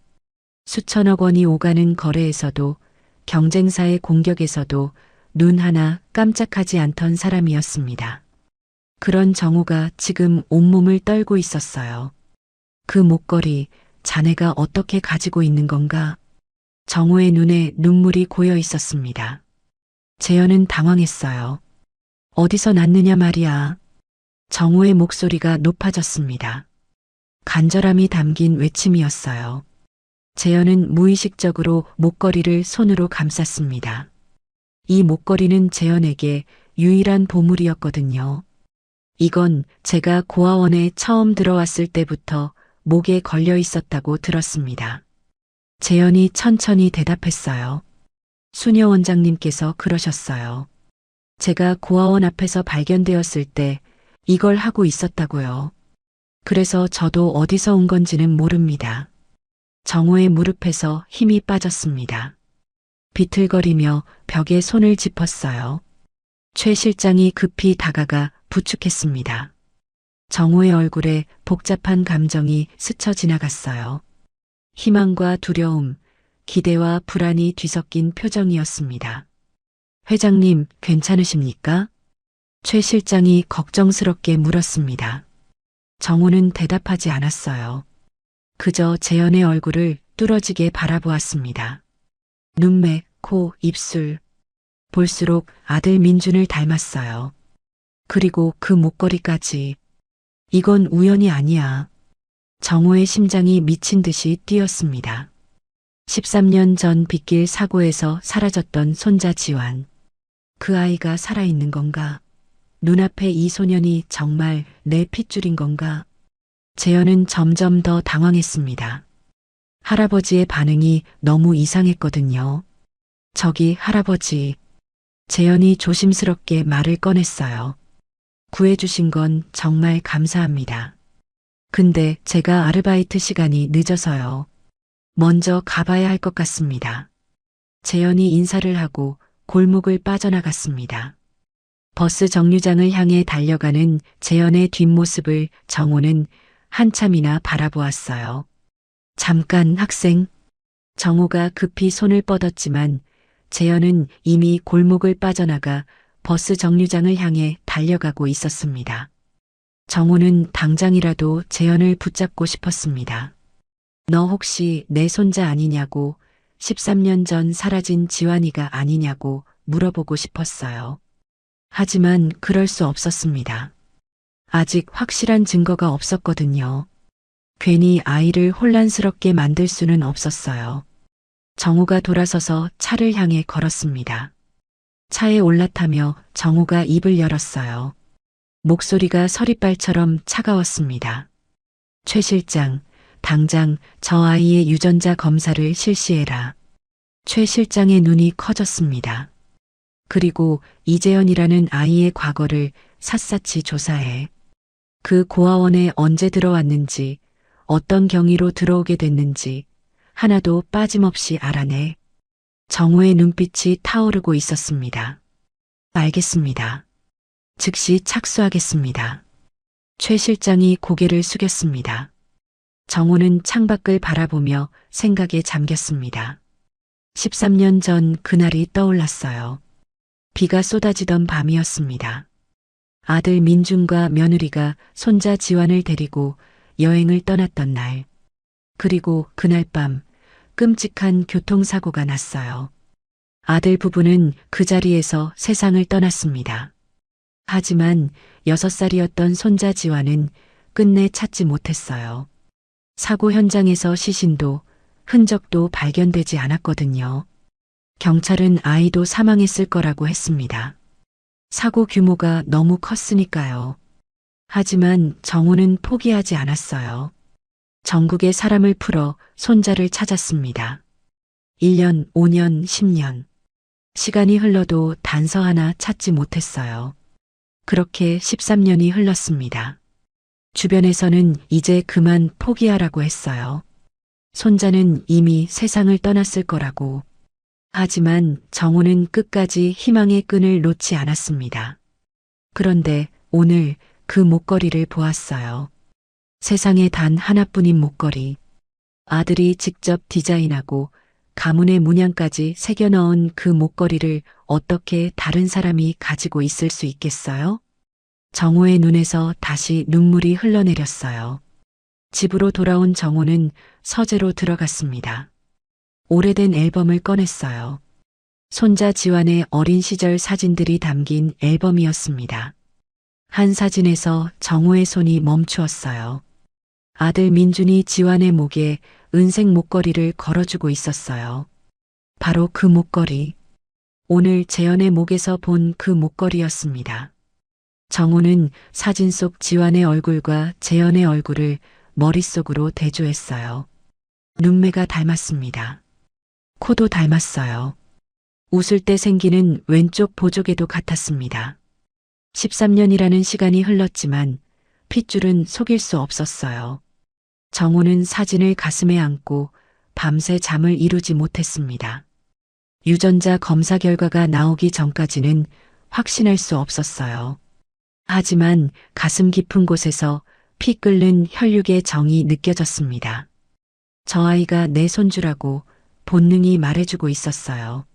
수천억 원이 오가는 거래에서도 경쟁사의 공격에서도 눈 하나 깜짝하지 않던 사람이었습니다. 그런 정호가 지금 온몸을 떨고 있었어요. 그 목걸이 자네가 어떻게 가지고 있는 건가? 정호의 눈에 눈물이 고여 있었습니다. 재현은 당황했어요. 어디서 났느냐 말이야. 정호의 목소리가 높아졌습니다. 간절함이 담긴 외침이었어요. 재현은 무의식적으로 목걸이를 손으로 감쌌습니다. 이 목걸이는 재현에게 유일한 보물이었거든요. 이건 제가 고아원에 처음 들어왔을 때부터 목에 걸려 있었다고 들었습니다. 재현이 천천히 대답했어요. 수녀 원장님께서 그러셨어요. 제가 고아원 앞에서 발견되었을 때 이걸 하고 있었다고요. 그래서 저도 어디서 온 건지는 모릅니다. 정호의 무릎에서 힘이 빠졌습니다. 비틀거리며 벽에 손을 짚었어요. 최 실장이 급히 다가가 부축했습니다. 정호의 얼굴에 복잡한 감정이 스쳐 지나갔어요. 희망과 두려움, 기대와 불안이 뒤섞인 표정이었습니다. 회장님, 괜찮으십니까? 최 실장이 걱정스럽게 물었습니다. 정호는 대답하지 않았어요. 그저 재현의 얼굴을 뚫어지게 바라보았습니다. 눈매, 코, 입술. 볼수록 아들 민준을 닮았어요. 그리고 그 목걸이까지. 이건 우연이 아니야. 정호의 심장이 미친 듯이 뛰었습니다. 13년 전 빗길 사고에서 사라졌던 손자 지환. 그 아이가 살아있는 건가? 눈앞에 이 소년이 정말 내 핏줄인 건가? 재현은 점점 더 당황했습니다. 할아버지의 반응이 너무 이상했거든요. 저기 할아버지. 재현이 조심스럽게 말을 꺼냈어요. 구해주신 건 정말 감사합니다. 근데 제가 아르바이트 시간이 늦어서요. 먼저 가봐야 할 것 같습니다. 재현이 인사를 하고 골목을 빠져나갔습니다. 버스 정류장을 향해 달려가는 재현의 뒷모습을 정호는 한참이나 바라보았어요. 잠깐 학생. 정호가 급히 손을 뻗었지만 재현은 이미 골목을 빠져나가 버스 정류장을 향해 달려가고 있었습니다. 정호는 당장이라도 재현을 붙잡고 싶었습니다. 너 혹시 내 손자 아니냐고, 13년 전 사라진 지환이가 아니냐고 물어보고 싶었어요. 하지만 그럴 수 없었습니다. 아직 확실한 증거가 없었거든요. 괜히 아이를 혼란스럽게 만들 수는 없었어요. 정우가 돌아서서 차를 향해 걸었습니다. 차에 올라타며 정우가 입을 열었어요. 목소리가 서리빨처럼 차가웠습니다. 최 실장, 당장 저 아이의 유전자 검사를 실시해라. 최 실장의 눈이 커졌습니다. 그리고 이재현이라는 아이의 과거를 샅샅이 조사해. 그 고아원에 언제 들어왔는지, 어떤 경위로 들어오게 됐는지 하나도 빠짐없이 알아내. 정우의 눈빛이 타오르고 있었습니다. 알겠습니다. 즉시 착수하겠습니다. 최 실장이 고개를 숙였습니다. 정우는 창밖을 바라보며 생각에 잠겼습니다. 13년 전 그날이 떠올랐어요. 비가 쏟아지던 밤이었습니다. 아들 민준과 며느리가 손자 지환을 데리고 여행을 떠났던 날. 그리고 그날 밤 끔찍한 교통사고가 났어요. 아들 부부는 그 자리에서 세상을 떠났습니다. 하지만 6살이었던 손자 지환은 끝내 찾지 못했어요. 사고 현장에서 시신도 흔적도 발견되지 않았거든요. 경찰은 아이도 사망했을 거라고 했습니다. 사고 규모가 너무 컸으니까요. 하지만 정우는 포기하지 않았어요. 전국의 사람을 풀어 손자를 찾았습니다. 1년, 5년, 10년. 시간이 흘러도 단서 하나 찾지 못했어요. 그렇게 13년이 흘렀습니다. 주변에서는 이제 그만 포기하라고 했어요. 손자는 이미 세상을 떠났을 거라고. 하지만 정우는 끝까지 희망의 끈을 놓지 않았습니다. 그런데 오늘 그 목걸이를 보았어요. 세상에 단 하나뿐인 목걸이. 아들이 직접 디자인하고 가문의 문양까지 새겨 넣은 그 목걸이를 어떻게 다른 사람이 가지고 있을 수 있겠어요? 정우의 눈에서 다시 눈물이 흘러내렸어요. 집으로 돌아온 정우는 서재로 들어갔습니다. 오래된 앨범을 꺼냈어요. 손자 지환의 어린 시절 사진들이 담긴 앨범이었습니다. 한 사진에서 정우의 손이 멈추었어요. 아들 민준이 지환의 목에 은색 목걸이를 걸어주고 있었어요. 바로 그 목걸이. 오늘 재현의 목에서 본 그 목걸이였습니다. 정우는 사진 속 지환의 얼굴과 재현의 얼굴을 머릿속으로 대조했어요. 눈매가 닮았습니다. 코도 닮았어요. 웃을 때 생기는 왼쪽 보조개도 같았습니다. 13년이라는 시간이 흘렀지만 핏줄은 속일 수 없었어요. 정우는 사진을 가슴에 안고 밤새 잠을 이루지 못했습니다. 유전자 검사 결과가 나오기 전까지는 확신할 수 없었어요. 하지만 가슴 깊은 곳에서 피 끓는 혈육의 정이 느껴졌습니다. 저 아이가 내 손주라고 본능이 말해주고 있었어요.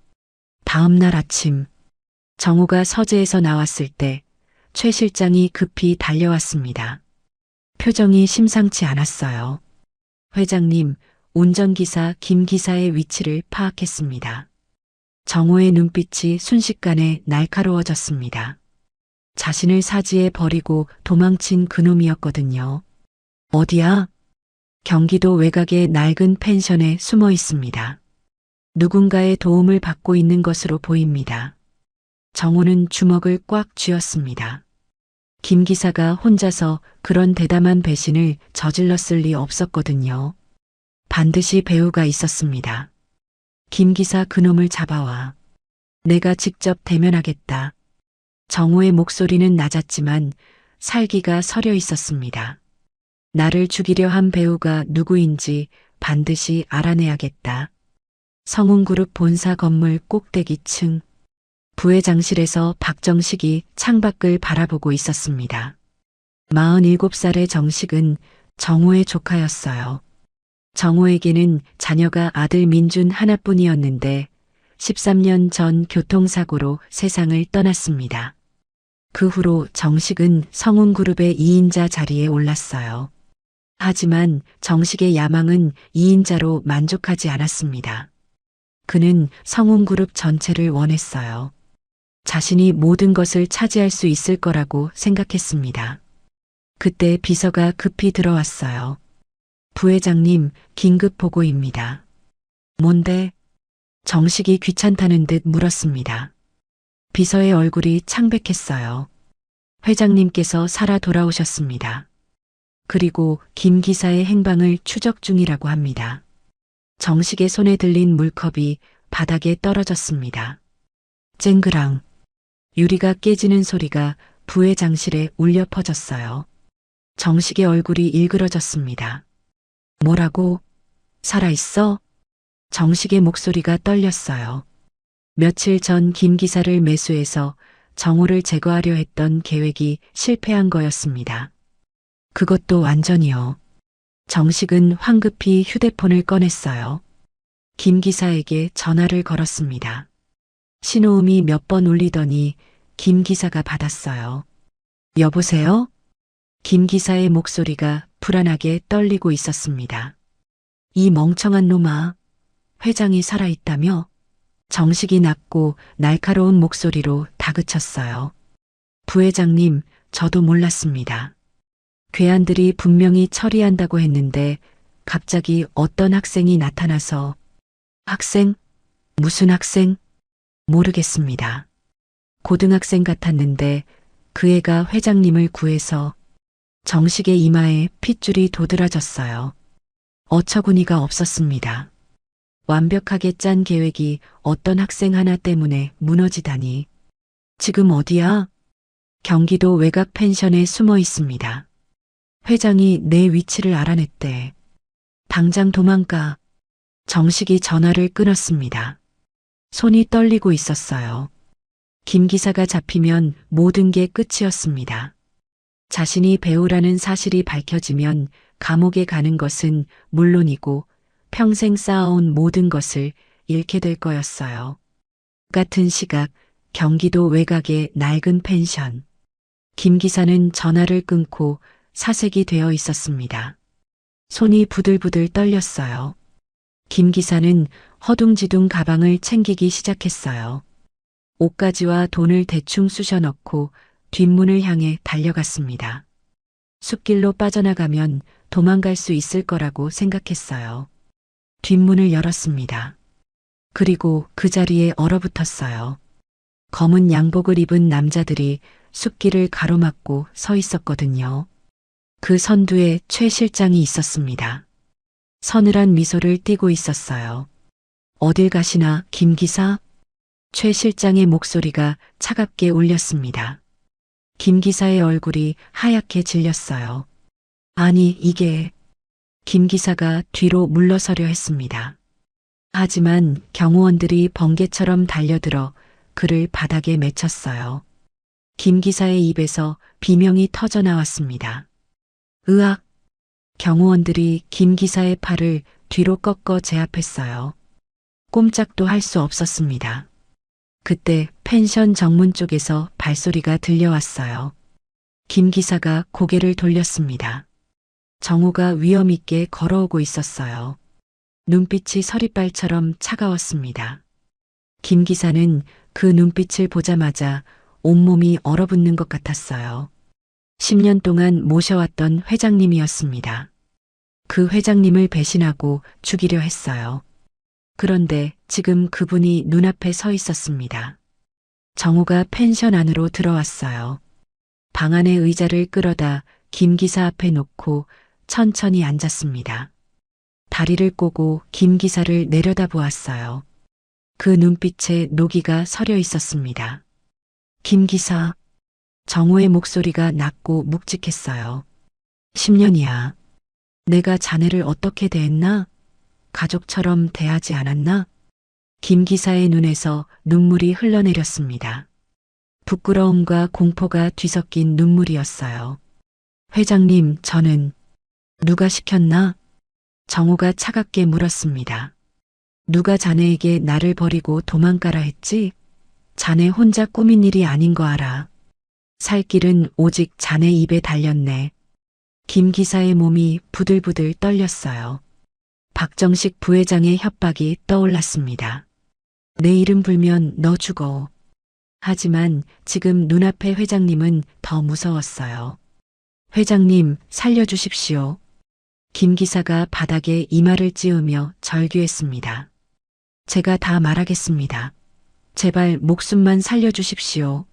다음 날 아침, 정우가 서재에서 나왔을 때 최 실장이 급히 달려왔습니다. 표정이 심상치 않았어요. 회장님, 운전기사 김 기사의 위치를 파악했습니다. 정우의 눈빛이 순식간에 날카로워졌습니다. 자신을 사지에 버리고 도망친 그놈이었거든요. 어디야? 경기도 외곽의 낡은 펜션에 숨어 있습니다. 누군가의 도움을 받고 있는 것으로 보입니다. 정우는 주먹을 꽉 쥐었습니다. 김 기사가 혼자서 그런 대담한 배신을 저질렀을 리 없었거든요. 반드시 배우가 있었습니다. 김 기사 그놈을 잡아와. 내가 직접 대면하겠다. 정우의 목소리는 낮았지만 살기가 서려 있었습니다. 나를 죽이려 한 배우가 누구인지 반드시 알아내야겠다. 성운그룹 본사 건물 꼭대기층. 부회장실에서 박정식이 창밖을 바라보고 있었습니다. 47살의 정식은 정우의 조카였어요. 정우에게는 자녀가 아들 민준 하나뿐이었는데 13년 전 교통사고로 세상을 떠났습니다. 그 후로 정식은 성운그룹의 2인자 자리에 올랐어요. 하지만 정식의 야망은 2인자로 만족하지 않았습니다. 그는 성운그룹 전체를 원했어요. 자신이 모든 것을 차지할 수 있을 거라고 생각했습니다. 그때 비서가 급히 들어왔어요. 부회장님, 긴급 보고입니다. 뭔데? 정식이 귀찮다는 듯 물었습니다. 비서의 얼굴이 창백했어요. 회장님께서 살아 돌아오셨습니다. 그리고 김 기사의 행방을 추적 중이라고 합니다. 정식의 손에 들린 물컵이 바닥에 떨어졌습니다. 쨍그랑 유리가 깨지는 소리가 부회장실에 울려 퍼졌어요. 정식의 얼굴이 일그러졌습니다. 뭐라고? 살아있어? 정식의 목소리가 떨렸어요. 며칠 전 김 기사를 매수해서 정호를 제거하려 했던 계획이 실패한 거였습니다. 그것도 완전히요. 정식은 황급히 휴대폰을 꺼냈어요. 김 기사에게 전화를 걸었습니다. 신호음이 몇 번 울리더니 김 기사가 받았어요. 여보세요? 김 기사의 목소리가 불안하게 떨리고 있었습니다. 이 멍청한 놈아, 회장이 살아있다며? 정식이 낮고 날카로운 목소리로 다그쳤어요. 부회장님, 저도 몰랐습니다. 괴한들이 분명히 처리한다고 했는데 갑자기 어떤 학생이 나타나서 학생? 무슨 학생? 모르겠습니다. 고등학생 같았는데 그 애가 회장님을 구해서 정식의 이마에 핏줄이 도드라졌어요. 어처구니가 없었습니다. 완벽하게 짠 계획이 어떤 학생 하나 때문에 무너지다니. 지금 어디야? 경기도 외곽 펜션에 숨어 있습니다. 회장이 내 위치를 알아냈대. 당장 도망가. 정식이 전화를 끊었습니다. 손이 떨리고 있었어요. 김 기사가 잡히면 모든 게 끝이었습니다. 자신이 배우라는 사실이 밝혀지면 감옥에 가는 것은 물론이고 평생 쌓아온 모든 것을 잃게 될 거였어요. 같은 시각 경기도 외곽의 낡은 펜션. 김 기사는 전화를 끊고 사색이 되어 있었습니다. 손이 부들부들 떨렸어요. 김 기사는 허둥지둥 가방을 챙기기 시작했어요. 옷가지와 돈을 대충 쑤셔 넣고 뒷문을 향해 달려갔습니다. 숲길로 빠져나가면 도망갈 수 있을 거라고 생각했어요. 뒷문을 열었습니다. 그리고 그 자리에 얼어붙었어요. 검은 양복을 입은 남자들이 숲길을 가로막고 서 있었거든요. 그 선두에 최 실장이 있었습니다. 서늘한 미소를 띠고 있었어요. 어딜 가시나, 김 기사? 최 실장의 목소리가 차갑게 울렸습니다. 김 기사의 얼굴이 하얗게 질렸어요. 아니, 이게... 김 기사가 뒤로 물러서려 했습니다. 하지만 경호원들이 번개처럼 달려들어 그를 바닥에 맺혔어요. 김 기사의 입에서 비명이 터져 나왔습니다. 으악! 경호원들이 김 기사의 팔을 뒤로 꺾어 제압했어요. 꼼짝도 할 수 없었습니다. 그때 펜션 정문 쪽에서 발소리가 들려왔어요. 김 기사가 고개를 돌렸습니다. 정호가 위험 있게 걸어오고 있었어요. 눈빛이 서리발처럼 차가웠습니다. 김 기사는 그 눈빛을 보자마자 온몸이 얼어붙는 것 같았어요. 10년 동안 모셔왔던 회장님이었습니다. 그 회장님을 배신하고 죽이려 했어요. 그런데 지금 그분이 눈앞에 서 있었습니다. 정호가 펜션 안으로 들어왔어요. 방 안의 의자를 끌어다 김 기사 앞에 놓고 천천히 앉았습니다. 다리를 꼬고 김 기사를 내려다보았어요. 그 눈빛에 노기가 서려 있었습니다. 김 기사. 정호의 목소리가 낮고 묵직했어요. 10년이야. 내가 자네를 어떻게 대했나? 가족처럼 대하지 않았나? 김 기사의 눈에서 눈물이 흘러내렸습니다. 부끄러움과 공포가 뒤섞인 눈물이었어요. 회장님, 저는 누가 시켰나? 정호가 차갑게 물었습니다. 누가 자네에게 나를 버리고 도망가라 했지? 자네 혼자 꾸민 일이 아닌 거 알아. 살 길은 오직 자네 입에 달렸네. 김 기사의 몸이 부들부들 떨렸어요. 박정식 부회장의 협박이 떠올랐습니다. 내 이름 불면 너 죽어. 하지만 지금 눈앞의 회장님은 더 무서웠어요. 회장님, 살려주십시오. 김 기사가 바닥에 이마를 찌우며 절규했습니다. 제가 다 말하겠습니다. 제발 목숨만 살려주십시오.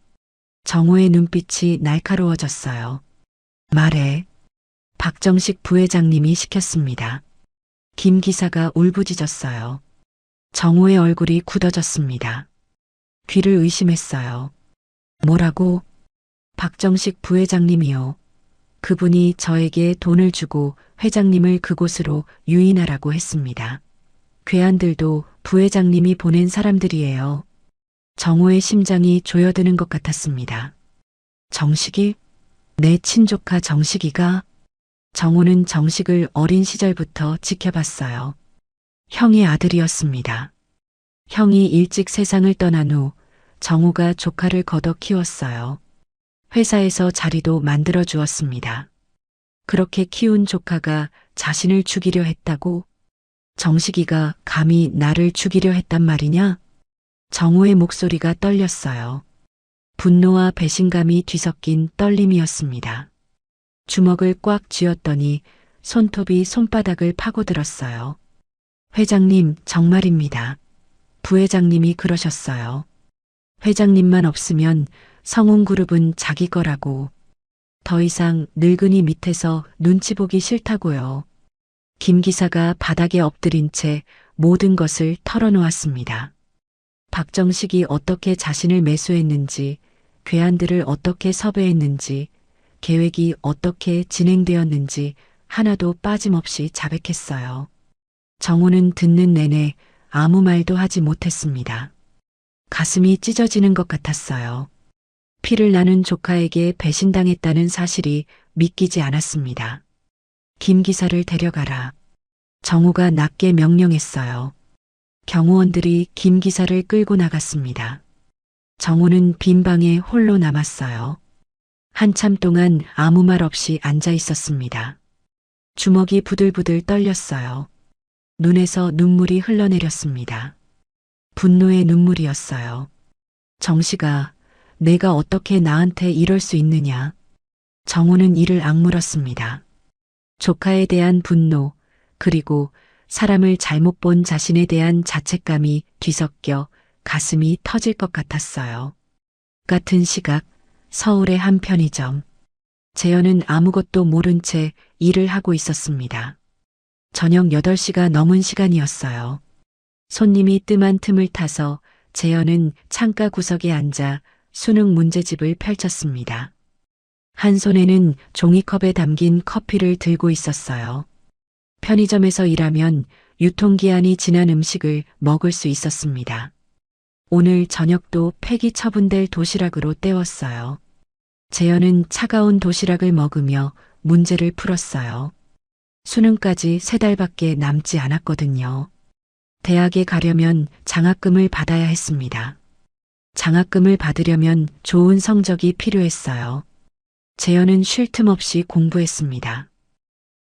정호의 눈빛이 날카로워졌어요. 말해. 박정식 부회장님이 시켰습니다. 김 기사가 울부짖었어요. 정호의 얼굴이 굳어졌습니다. 귀를 의심했어요. 뭐라고? 박정식 부회장님이요. 그분이 저에게 돈을 주고 회장님을 그곳으로 유인하라고 했습니다. 괴한들도 부회장님이 보낸 사람들이에요. 정호의 심장이 조여드는 것 같았습니다. 정식이? 내 친조카 정식이가? 정호는 정식을 어린 시절부터 지켜봤어요. 형의 아들이었습니다. 형이 일찍 세상을 떠난 후 정호가 조카를 걷어 키웠어요. 회사에서 자리도 만들어 주었습니다. 그렇게 키운 조카가 자신을 죽이려 했다고? 정식이가 감히 나를 죽이려 했단 말이냐? 정호의 목소리가 떨렸어요. 분노와 배신감이 뒤섞인 떨림이었습니다. 주먹을 꽉 쥐었더니 손톱이 손바닥을 파고들었어요. 회장님, 정말입니다. 부회장님이 그러셨어요. 회장님만 없으면 성운그룹은 자기 거라고. 더 이상 늙은이 밑에서 눈치 보기 싫다고요. 김 기사가 바닥에 엎드린 채 모든 것을 털어놓았습니다. 박정식이 어떻게 자신을 매수했는지, 괴한들을 어떻게 섭외했는지, 계획이 어떻게 진행되었는지 하나도 빠짐없이 자백했어요. 정호는 듣는 내내 아무 말도 하지 못했습니다. 가슴이 찢어지는 것 같았어요. 피를 나눈 조카에게 배신당했다는 사실이 믿기지 않았습니다. 김 기사를 데려가라. 정호가 낮게 명령했어요. 경호원들이 김 기사를 끌고 나갔습니다. 정호는 빈 방에 홀로 남았어요. 한참 동안 아무 말 없이 앉아 있었습니다. 주먹이 부들부들 떨렸어요. 눈에서 눈물이 흘러내렸습니다. 분노의 눈물이었어요. 정식아, 내가 어떻게 나한테 이럴 수 있느냐? 정호는 이를 악물었습니다. 조카에 대한 분노, 그리고 사람을 잘못 본 자신에 대한 자책감이 뒤섞여 가슴이 터질 것 같았어요. 같은 시각, 서울의 한 편의점. 재현은 아무것도 모른 채 일을 하고 있었습니다. 저녁 8시가 넘은 시간이었어요. 손님이 뜸한 틈을 타서 재현은 창가 구석에 앉아 수능 문제집을 펼쳤습니다. 한 손에는 종이컵에 담긴 커피를 들고 있었어요. 편의점에서 일하면 유통기한이 지난 음식을 먹을 수 있었습니다. 오늘 저녁도 폐기 처분될 도시락으로 때웠어요. 재현은 차가운 도시락을 먹으며 문제를 풀었어요. 수능까지 3달밖에 남지 않았거든요. 대학에 가려면 장학금을 받아야 했습니다. 장학금을 받으려면 좋은 성적이 필요했어요. 재현은 쉴 틈 없이 공부했습니다.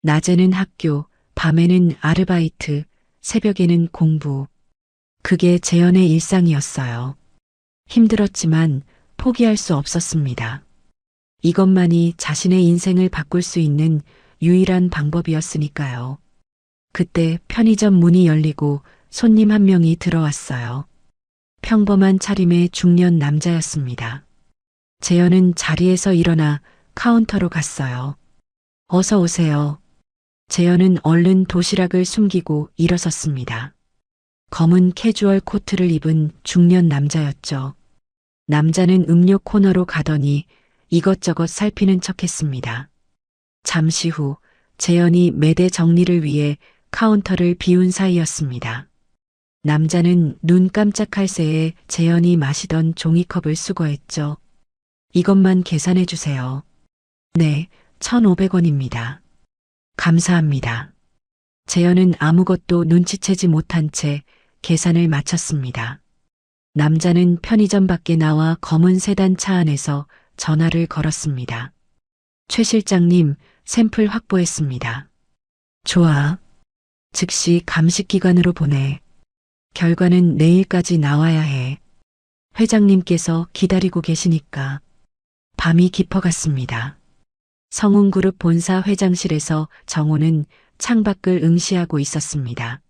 낮에는 학교, 밤에는 아르바이트, 새벽에는 공부. 그게 재현의 일상이었어요. 힘들었지만 포기할 수 없었습니다. 이것만이 자신의 인생을 바꿀 수 있는 유일한 방법이었으니까요. 그때 편의점 문이 열리고 손님 한 명이 들어왔어요. 평범한 차림의 중년 남자였습니다. 재현은 자리에서 일어나 카운터로 갔어요. 어서 오세요. 재현은 얼른 도시락을 숨기고 일어섰습니다. 검은 캐주얼 코트를 입은 중년 남자였죠. 남자는 음료 코너로 가더니 이것저것 살피는 척했습니다. 잠시 후 재현이 매대 정리를 위해 카운터를 비운 사이였습니다. 남자는 눈 깜짝할 새에 재현이 마시던 종이컵을 수거했죠. 이것만 계산해 주세요. 네, 1,500원입니다. 감사합니다. 재현은 아무것도 눈치채지 못한 채 계산을 마쳤습니다. 남자는 편의점 밖에 나와 검은 세단 차 안에서 전화를 걸었습니다. 최 실장님, 샘플 확보했습니다. 좋아. 즉시 감식기관으로 보내. 결과는 내일까지 나와야 해. 회장님께서 기다리고 계시니까. 밤이 깊어갔습니다. 성운그룹 본사 회장실에서 정호는 창밖을 응시하고 있었습니다.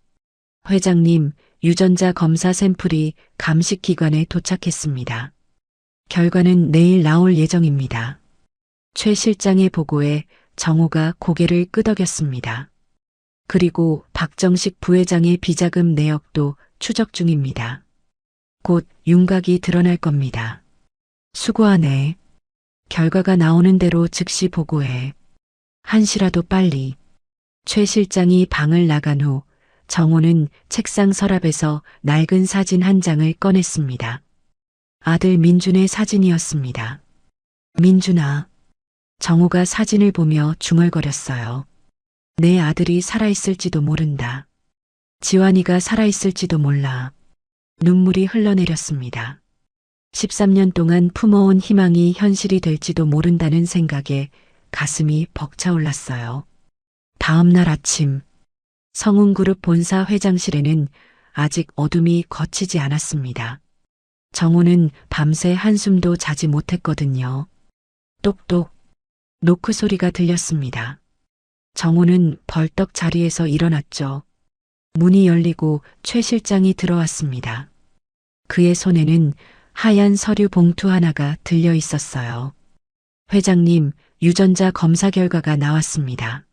회장님, 유전자 검사 샘플이 감식기관에 도착했습니다. 결과는 내일 나올 예정입니다. 최 실장의 보고에 정호가 고개를 끄덕였습니다. 그리고 박정식 부회장의 비자금 내역도 추적 중입니다. 곧 윤곽이 드러날 겁니다. 수고하네. 결과가 나오는 대로 즉시 보고해. 한시라도 빨리. 최 실장이 방을 나간 후 정호는 책상 서랍에서 낡은 사진 한 장을 꺼냈습니다. 아들 민준의 사진이었습니다. 민준아. 정호가 사진을 보며 중얼거렸어요. 내 아들이 살아있을지도 모른다. 지환이가 살아있을지도 몰라. 눈물이 흘러내렸습니다. 13년 동안 품어온 희망이 현실이 될지도 모른다는 생각에 가슴이 벅차올랐어요. 다음 날 아침, 성운그룹 본사 회장실에는 아직 어둠이 걷히지 않았습니다. 정호는 밤새 한숨도 자지 못했거든요. 똑똑, 노크 소리가 들렸습니다. 정호는 벌떡 자리에서 일어났죠. 문이 열리고 최 실장이 들어왔습니다. 그의 손에는 하얀 서류 봉투 하나가 들려 있었어요. 회장님, 유전자 검사 결과가 나왔습니다.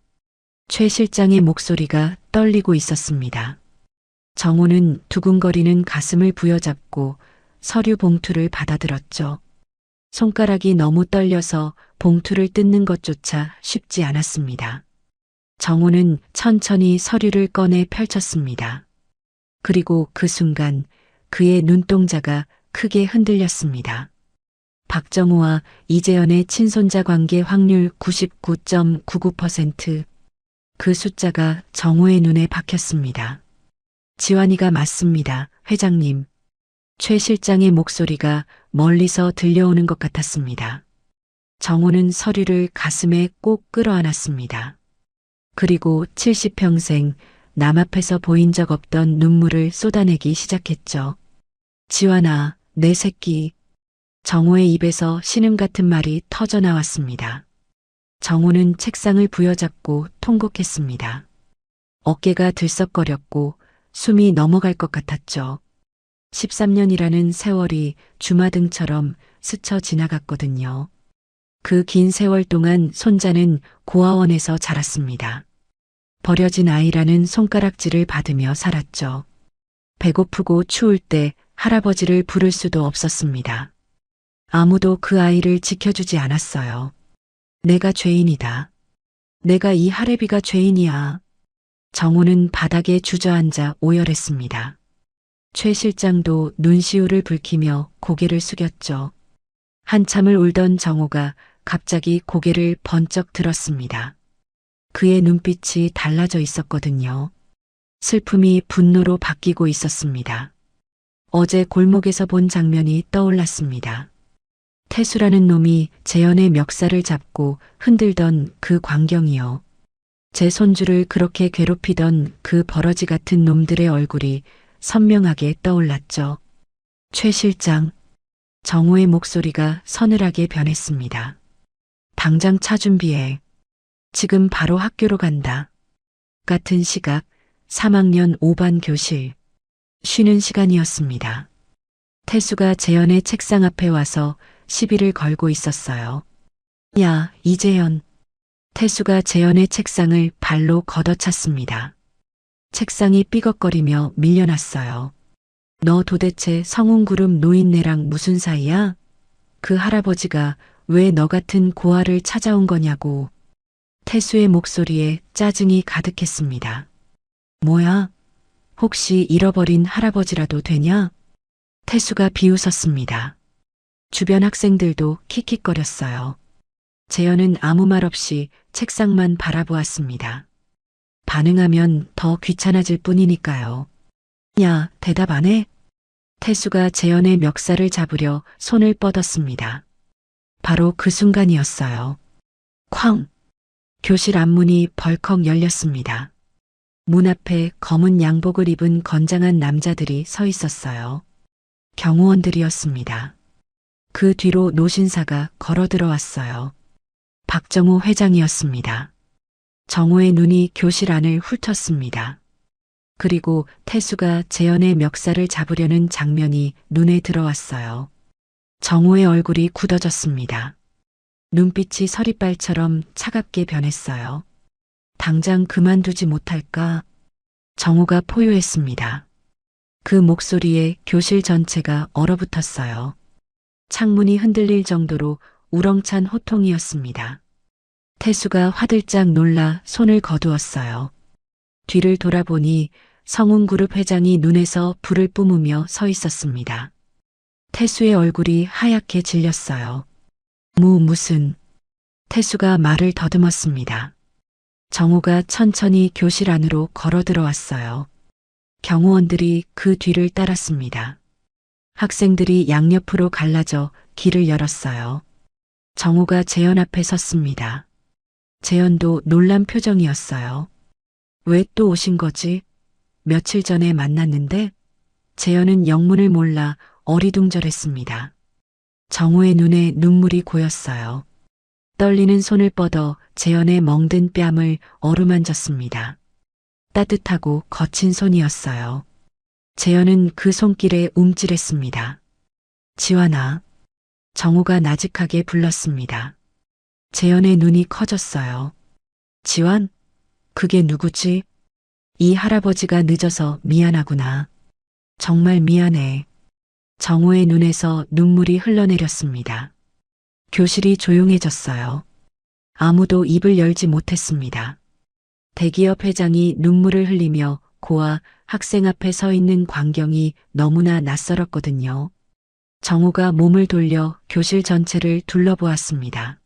최 실장의 목소리가 떨리고 있었습니다. 정호는 두근거리는 가슴을 부여잡고 서류 봉투를 받아들었죠. 손가락이 너무 떨려서 봉투를 뜯는 것조차 쉽지 않았습니다. 정호는 천천히 서류를 꺼내 펼쳤습니다. 그리고 그 순간 그의 눈동자가 크게 흔들렸습니다. 박정우와 이재현의 친손자 관계 확률 99.99%. 그 숫자가 정호의 눈에 박혔습니다. 지환이가 맞습니다, 회장님. 최 실장의 목소리가 멀리서 들려오는 것 같았습니다. 정호는 서류를 가슴에 꼭 끌어안았습니다. 그리고 70평생 남 앞에서 보인 적 없던 눈물을 쏟아내기 시작했죠. 지환아, 내 새끼. 정호의 입에서 신음 같은 말이 터져 나왔습니다. 정호는 책상을 부여잡고 통곡했습니다. 어깨가 들썩거렸고 숨이 넘어갈 것 같았죠. 13년이라는 세월이 주마등처럼 스쳐 지나갔거든요. 그 긴 세월 동안 손자는 고아원에서 자랐습니다. 버려진 아이라는 손가락질을 받으며 살았죠. 배고프고 추울 때 할아버지를 부를 수도 없었습니다. 아무도 그 아이를 지켜주지 않았어요. 내가 죄인이다. 내가 이 할애비가 죄인이야. 정호는 바닥에 주저앉아 오열했습니다. 최 실장도 눈시울을 붉히며 고개를 숙였죠. 한참을 울던 정호가 갑자기 고개를 번쩍 들었습니다. 그의 눈빛이 달라져 있었거든요. 슬픔이 분노로 바뀌고 있었습니다. 어제 골목에서 본 장면이 떠올랐습니다. 태수라는 놈이 재현의 멱살을 잡고 흔들던 그 광경이요. 제 손주를 그렇게 괴롭히던 그 버러지 같은 놈들의 얼굴이 선명하게 떠올랐죠. 최 실장, 정호의 목소리가 서늘하게 변했습니다. 당장 차 준비해. 지금 바로 학교로 간다. 같은 시각 3학년 5반 교실. 쉬는 시간이었습니다. 태수가 재현의 책상 앞에 와서 시비를 걸고 있었어요. 야, 이재현. 태수가 재현의 책상을 발로 걷어찼습니다. 책상이 삐걱거리며 밀려났어요. 너 도대체 성운그룹 노인네랑 무슨 사이야? 그 할아버지가 왜 너 같은 고아를 찾아온 거냐고. 태수의 목소리에 짜증이 가득했습니다. 뭐야? 혹시 잃어버린 할아버지라도 되냐? 태수가 비웃었습니다. 주변 학생들도 킥킥거렸어요. 재현은 아무 말 없이 책상만 바라보았습니다. 반응하면 더 귀찮아질 뿐이니까요. 야, 대답 안 해? 태수가 재현의 멱살을 잡으려 손을 뻗었습니다. 바로 그 순간이었어요. 쾅! 교실 앞문이 벌컥 열렸습니다. 문 앞에 검은 양복을 입은 건장한 남자들이 서 있었어요. 경호원들이었습니다. 그 뒤로 노신사가 걸어 들어왔어요. 박정우 회장이었습니다. 정우의 눈이 교실 안을 훑었습니다. 그리고 태수가 재현의 멱살을 잡으려는 장면이 눈에 들어왔어요. 정우의 얼굴이 굳어졌습니다. 눈빛이 서리빨처럼 차갑게 변했어요. 당장 그만두지 못할까? 정우가 포효했습니다. 그 목소리에 교실 전체가 얼어붙었어요. 창문이 흔들릴 정도로 우렁찬 호통이었습니다. 태수가 화들짝 놀라 손을 거두었어요. 뒤를 돌아보니 성운그룹 회장이 눈에서 불을 뿜으며 서 있었습니다. 태수의 얼굴이 하얗게 질렸어요. 무슨. 태수가 말을 더듬었습니다. 정우가 천천히 교실 안으로 걸어 들어왔어요. 경호원들이 그 뒤를 따랐습니다. 학생들이 양옆으로 갈라져 길을 열었어요. 정우가 재현 앞에 섰습니다. 재현도 놀란 표정이었어요. 왜 또 오신 거지? 며칠 전에 만났는데? 재현은 영문을 몰라 어리둥절했습니다. 정우의 눈에 눈물이 고였어요. 떨리는 손을 뻗어 재현의 멍든 뺨을 어루만졌습니다. 따뜻하고 거친 손이었어요. 재현은 그 손길에 움찔했습니다. 지환아. 정우가 나직하게 불렀습니다. 재현의 눈이 커졌어요. 지환? 그게 누구지? 이 할아버지가 늦어서 미안하구나. 정말 미안해. 정우의 눈에서 눈물이 흘러내렸습니다. 교실이 조용해졌어요. 아무도 입을 열지 못했습니다. 대기업 회장이 눈물을 흘리며 고아 학생 앞에 서 있는 광경이 너무나 낯설었거든요. 정우가 몸을 돌려 교실 전체를 둘러보았습니다.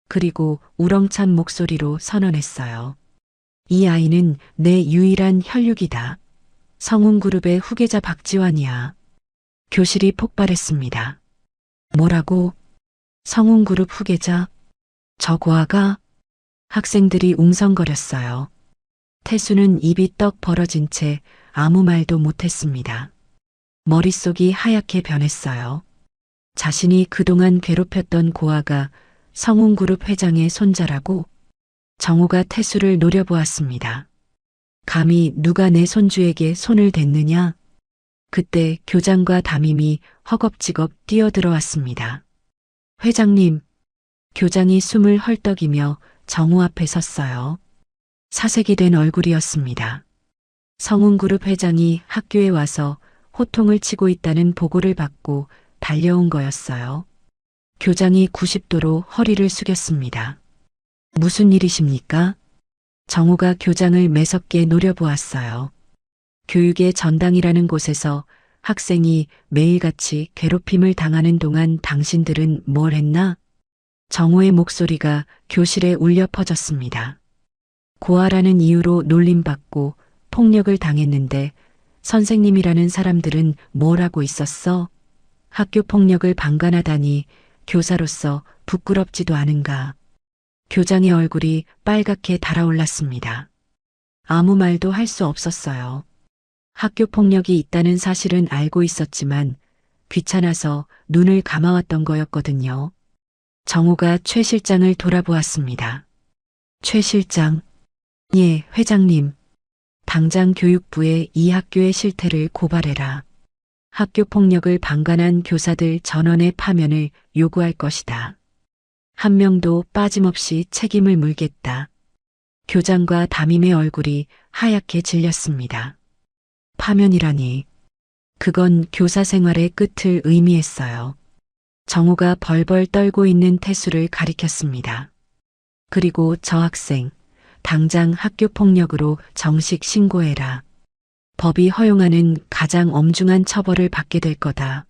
그리고 우렁찬 목소리로 선언했어요. 이 아이는 내 유일한 혈육이다. 성운그룹의 후계자 박지환이야. 교실이 폭발했습니다. 뭐라고? 성운그룹 후계자? 저 고아가? 학생들이 웅성거렸어요. 태수는 입이 떡 벌어진 채 아무 말도 못했습니다. 머릿속이 하얗게 변했어요. 자신이 그동안 괴롭혔던 고아가 성운그룹 회장의 손자라고? 정우가 태수를 노려보았습니다. 감히 누가 내 손주에게 손을 댔느냐? 그때 교장과 담임이 허겁지겁 뛰어들어왔습니다. 회장님, 교장이 숨을 헐떡이며 정우 앞에 섰어요. 사색이 된 얼굴이었습니다. 성운그룹 회장이 학교에 와서 호통을 치고 있다는 보고를 받고 달려온 거였어요. 교장이 90도로 허리를 숙였습니다. 무슨 일이십니까? 정우가 교장을 매섭게 노려보았어요. 교육의 전당이라는 곳에서 학생이 매일같이 괴롭힘을 당하는 동안 당신들은 뭘 했나? 정우의 목소리가 교실에 울려 퍼졌습니다. 고아라는 이유로 놀림받고 폭력을 당했는데 선생님이라는 사람들은 뭘 하고 있었어? 학교 폭력을 방관하다니 교사로서 부끄럽지도 않은가? 교장의 얼굴이 빨갛게 달아올랐습니다. 아무 말도 할 수 없었어요. 학교 폭력이 있다는 사실은 알고 있었지만 귀찮아서 눈을 감아왔던 거였거든요. 정우가 최 실장을 돌아보았습니다. 최 실장. 예, 회장님. 당장 교육부에 이 학교의 실태를 고발해라. 학교 폭력을 방관한 교사들 전원의 파면을 요구할 것이다. 한 명도 빠짐없이 책임을 물겠다. 교장과 담임의 얼굴이 하얗게 질렸습니다. 파면이라니. 그건 교사 생활의 끝을 의미했어요. 정우가 벌벌 떨고 있는 태수를 가리켰습니다. 그리고 저 학생, 당장 학교 폭력으로 정식 신고해라. 법이 허용하는 가장 엄중한 처벌을 받게 될 거다.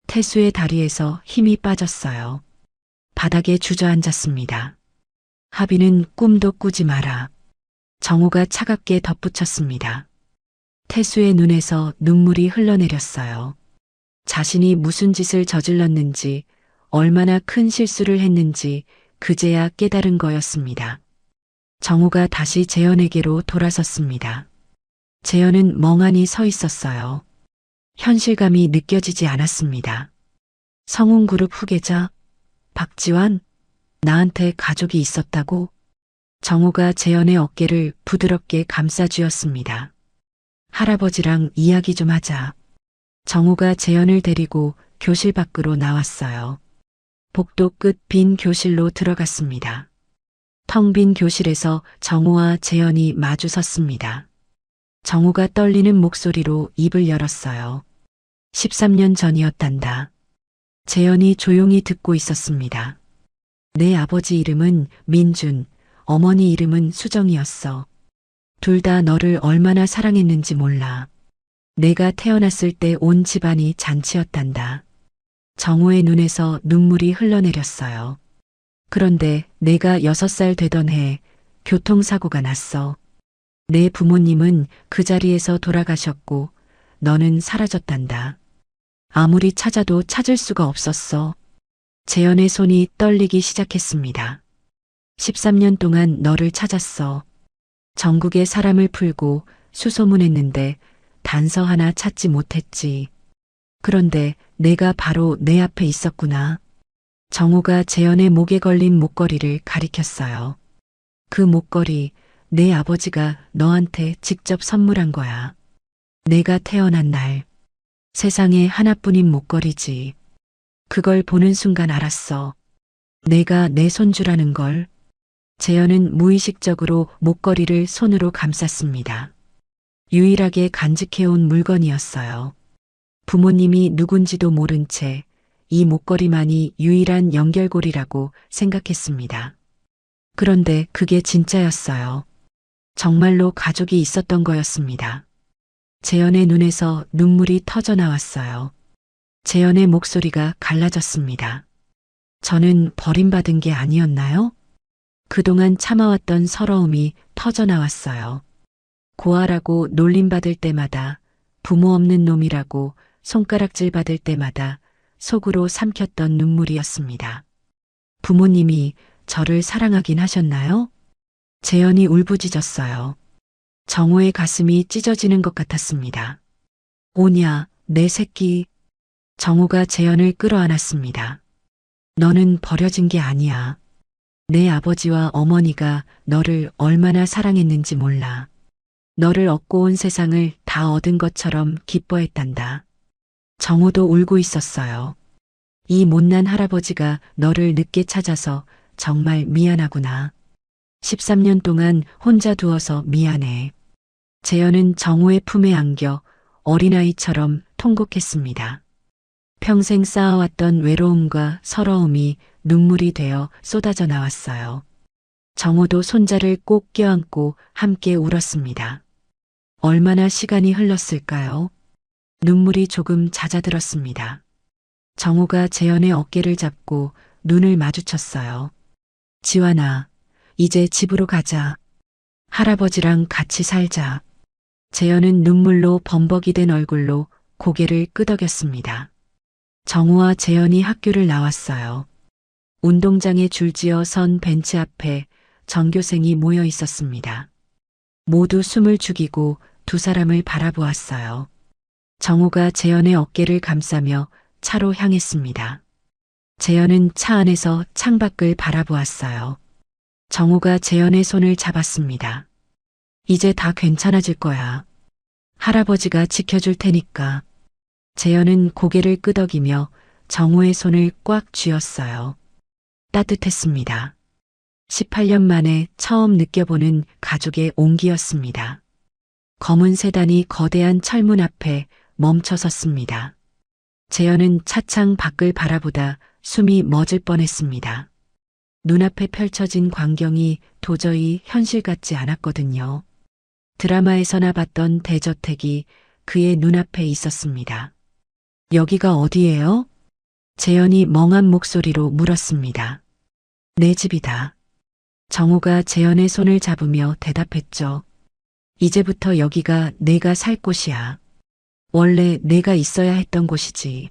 태수의 다리에서 힘이 빠졌어요. 바닥에 주저앉았습니다. 하비는 꿈도 꾸지 마라. 정우가 차갑게 덧붙였습니다. 태수의 눈에서 눈물이 흘러내렸어요. 자신이 무슨 짓을 저질렀는지, 얼마나 큰 실수를 했는지 그제야 깨달은 거였습니다. 정우가 다시 재현에게로 돌아섰습니다. 재현은 멍하니 서 있었어요. 현실감이 느껴지지 않았습니다. 성운그룹 후계자 박지환? 나한테 가족이 있었다고? 정호가 재현의 어깨를 부드럽게 감싸쥐었습니다. 할아버지랑 이야기 좀 하자. 정호가 재현을 데리고 교실 밖으로 나왔어요. 복도 끝 빈 교실로 들어갔습니다. 텅 빈 교실에서 정호와 재현이 마주 섰습니다. 정호가 떨리는 목소리로 입을 열었어요. 13년 전이었단다. 재현이 조용히 듣고 있었습니다. 내 아버지 이름은 민준, 어머니 이름은 수정이었어. 둘 다 너를 얼마나 사랑했는지 몰라. 내가 태어났을 때 온 집안이 잔치였단다. 정호의 눈에서 눈물이 흘러내렸어요. 그런데 내가 6살 되던 해 교통사고가 났어. 내 부모님은 그 자리에서 돌아가셨고 너는 사라졌단다. 아무리 찾아도 찾을 수가 없었어. 재현의 손이 떨리기 시작했습니다. 13년 동안 너를 찾았어. 전국의 사람을 풀고 수소문했는데 단서 하나 찾지 못했지. 그런데 내가 바로 내 앞에 있었구나. 정호가 재현의 목에 걸린 목걸이를 가리켰어요. 그 목걸이 내 아버지가 너한테 직접 선물한 거야. 내가 태어난 날 세상에 하나뿐인 목걸이지. 그걸 보는 순간 알았어. 내가 내 손주라는 걸. 재현은 무의식적으로 목걸이를 손으로 감쌌습니다. 유일하게 간직해온 물건이었어요. 부모님이 누군지도 모른 채 이 목걸이만이 유일한 연결고리라고 생각했습니다. 그런데 그게 진짜였어요. 정말로 가족이 있었던 거였습니다. 재현의 눈에서 눈물이 터져 나왔어요. 재현의 목소리가 갈라졌습니다. 저는 버림받은 게 아니었나요? 그동안 참아왔던 서러움이 터져 나왔어요. 고아라고 놀림받을 때마다, 부모 없는 놈이라고 손가락질 받을 때마다 속으로 삼켰던 눈물이었습니다. 부모님이 저를 사랑하긴 하셨나요? 재현이 울부짖었어요. 정호의 가슴이 찢어지는 것 같았습니다. 오냐, 내 새끼. 정호가 재현을 끌어안았습니다. 너는 버려진 게 아니야. 내 아버지와 어머니가 너를 얼마나 사랑했는지 몰라. 너를 얻고 온 세상을 다 얻은 것처럼 기뻐했단다. 정호도 울고 있었어요. 이 못난 할아버지가 너를 늦게 찾아서 정말 미안하구나. 13년 동안 혼자 두어서 미안해. 재현은 정호의 품에 안겨 어린아이처럼 통곡했습니다. 평생 쌓아왔던 외로움과 서러움이 눈물이 되어 쏟아져 나왔어요. 정호도 손자를 꼭 껴안고 함께 울었습니다. 얼마나 시간이 흘렀을까요? 눈물이 조금 잦아들었습니다. 정호가 재현의 어깨를 잡고 눈을 마주쳤어요. 지환아, 이제 집으로 가자. 할아버지랑 같이 살자. 재현은 눈물로 범벅이 된 얼굴로 고개를 끄덕였습니다. 정호와 재현이 학교를 나왔어요. 운동장에 줄지어 선 벤치 앞에 전교생이 모여 있었습니다. 모두 숨을 죽이고 두 사람을 바라보았어요. 정호가 재현의 어깨를 감싸며 차로 향했습니다. 재현은 차 안에서 창밖을 바라보았어요. 정호가 재현의 손을 잡았습니다. 이제 다 괜찮아질 거야. 할아버지가 지켜줄 테니까. 재현은 고개를 끄덕이며 정호의 손을 꽉 쥐었어요. 따뜻했습니다. 18년 만에 처음 느껴보는 가족의 온기였습니다. 검은 세단이 거대한 철문 앞에 멈춰 섰습니다. 재현은 차창 밖을 바라보다 숨이 멎을 뻔했습니다. 눈앞에 펼쳐진 광경이 도저히 현실 같지 않았거든요. 드라마에서나 봤던 대저택이 그의 눈앞에 있었습니다. 여기가 어디예요? 재현이 멍한 목소리로 물었습니다. 내 집이다. 정호가 재현의 손을 잡으며 대답했죠. 이제부터 여기가 내가 살 곳이야. 원래 내가 있어야 했던 곳이지.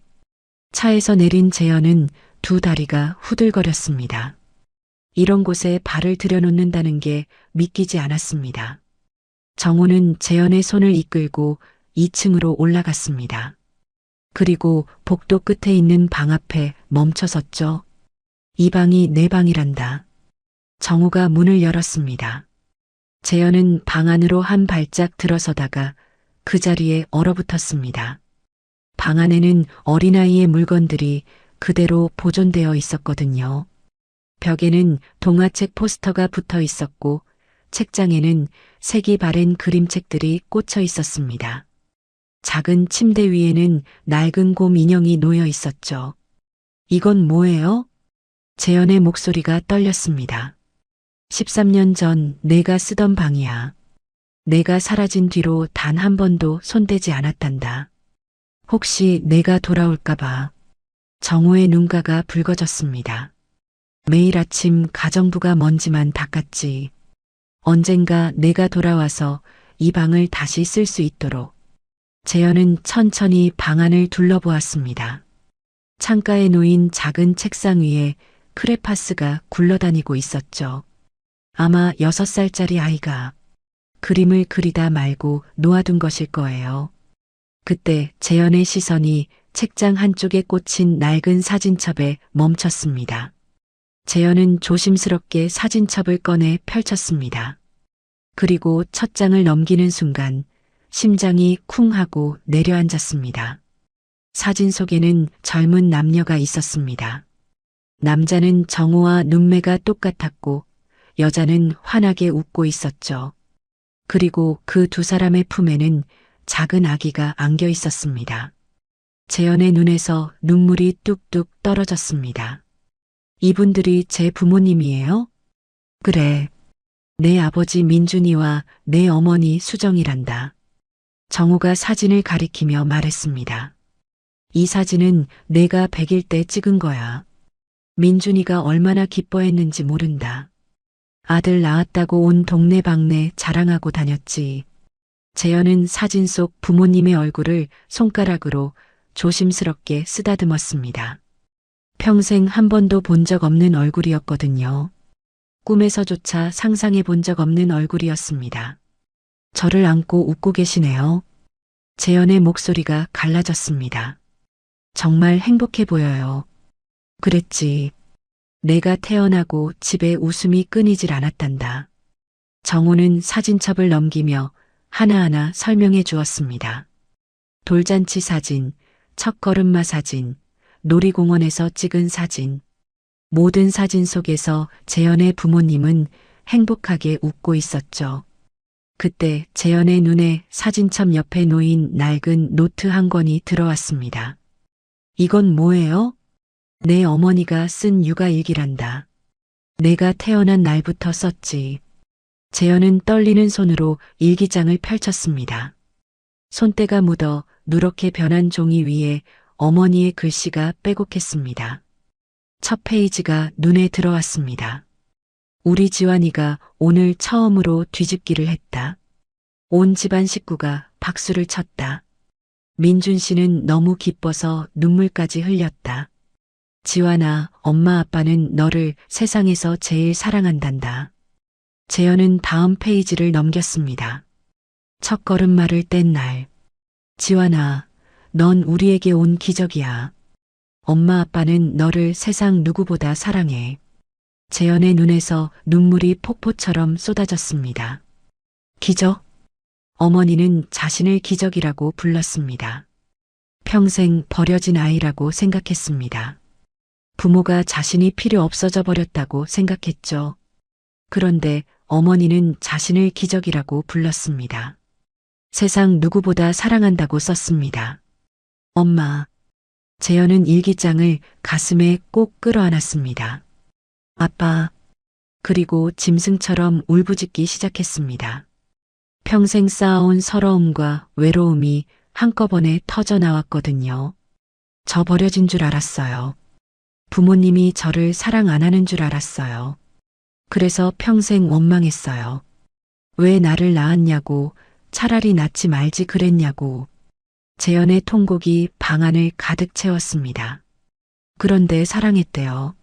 차에서 내린 재현은 두 다리가 후들거렸습니다. 이런 곳에 발을 들여놓는다는 게 믿기지 않았습니다. 정호는 재현의 손을 이끌고 2층으로 올라갔습니다. 그리고 복도 끝에 있는 방 앞에 멈춰섰죠. 이 방이 내 방이란다. 정우가 문을 열었습니다. 재현은 방 안으로 한 발짝 들어서다가 그 자리에 얼어붙었습니다. 방 안에는 어린아이의 물건들이 그대로 보존되어 있었거든요. 벽에는 동화책 포스터가 붙어 있었고 책장에는 색이 바랜 그림책들이 꽂혀 있었습니다. 작은 침대 위에는 낡은 곰 인형이 놓여 있었죠. 이건 뭐예요? 재현의 목소리가 떨렸습니다. 13년 전 내가 쓰던 방이야. 내가 사라진 뒤로 단 한 번도 손대지 않았단다. 혹시 내가 돌아올까봐. 정호의 눈가가 붉어졌습니다. 매일 아침 가정부가 먼지만 닦았지. 언젠가 내가 돌아와서 이 방을 다시 쓸 수 있도록. 재현은 천천히 방 안을 둘러보았습니다. 창가에 놓인 작은 책상 위에 크레파스가 굴러다니고 있었죠. 아마 6살짜리 아이가 그림을 그리다 말고 놓아둔 것일 거예요. 그때 재현의 시선이 책장 한쪽에 꽂힌 낡은 사진첩에 멈췄습니다. 재현은 조심스럽게 사진첩을 꺼내 펼쳤습니다. 그리고 첫 장을 넘기는 순간 심장이 쿵 하고 내려앉았습니다. 사진 속에는 젊은 남녀가 있었습니다. 남자는 정호와 눈매가 똑같았고 여자는 환하게 웃고 있었죠. 그리고 그 두 사람의 품에는 작은 아기가 안겨 있었습니다. 재현의 눈에서 눈물이 뚝뚝 떨어졌습니다. 이분들이 제 부모님이에요? 그래. 내 아버지 민준이와 내 어머니 수정이란다. 정우가 사진을 가리키며 말했습니다. 이 사진은 내가 100일 때 찍은 거야. 민준이가 얼마나 기뻐했는지 모른다. 아들 낳았다고 온 동네방네 자랑하고 다녔지. 재현은 사진 속 부모님의 얼굴을 손가락으로 조심스럽게 쓰다듬었습니다. 평생 한 번도 본 적 없는 얼굴이었거든요. 꿈에서조차 상상해 본 적 없는 얼굴이었습니다. 저를 안고 웃고 계시네요. 재현의 목소리가 갈라졌습니다. 정말 행복해 보여요. 그랬지. 내가 태어나고 집에 웃음이 끊이질 않았단다. 정우는 사진첩을 넘기며 하나하나 설명해 주었습니다. 돌잔치 사진, 첫걸음마 사진, 놀이공원에서 찍은 사진. 모든 사진 속에서 재현의 부모님은 행복하게 웃고 있었죠. 그때 재현의 눈에 사진첩 옆에 놓인 낡은 노트 한 권이 들어왔습니다. 이건 뭐예요? 내 어머니가 쓴 육아일기란다. 내가 태어난 날부터 썼지. 재현은 떨리는 손으로 일기장을 펼쳤습니다. 손때가 묻어 누렇게 변한 종이 위에 어머니의 글씨가 빼곡했습니다. 첫 페이지가 눈에 들어왔습니다. 우리 지환이가 오늘 처음으로 뒤집기를 했다. 온 집안 식구가 박수를 쳤다. 민준 씨는 너무 기뻐서 눈물까지 흘렸다. 지환아, 엄마 아빠는 너를 세상에서 제일 사랑한단다. 재현은 다음 페이지를 넘겼습니다. 첫 걸음마를 뗀 날. 지환아, 넌 우리에게 온 기적이야. 엄마 아빠는 너를 세상 누구보다 사랑해. 재현의 눈에서 눈물이 폭포처럼 쏟아졌습니다. 기적? 어머니는 자신을 기적이라고 불렀습니다. 평생 버려진 아이라고 생각했습니다. 부모가 자신이 필요 없어져 버렸다고 생각했죠. 그런데 어머니는 자신을 기적이라고 불렀습니다. 세상 누구보다 사랑한다고 썼습니다. 엄마. 재현은 일기장을 가슴에 꼭 끌어안았습니다. 아빠. 그리고 짐승처럼 울부짖기 시작했습니다. 평생 쌓아온 서러움과 외로움이 한꺼번에 터져 나왔거든요. 저 버려진 줄 알았어요. 부모님이 저를 사랑 안 하는 줄 알았어요. 그래서 평생 원망했어요. 왜 나를 낳았냐고, 차라리 낳지 말지 그랬냐고. 재현의 통곡이 방 안을 가득 채웠습니다. 그런데 사랑했대요.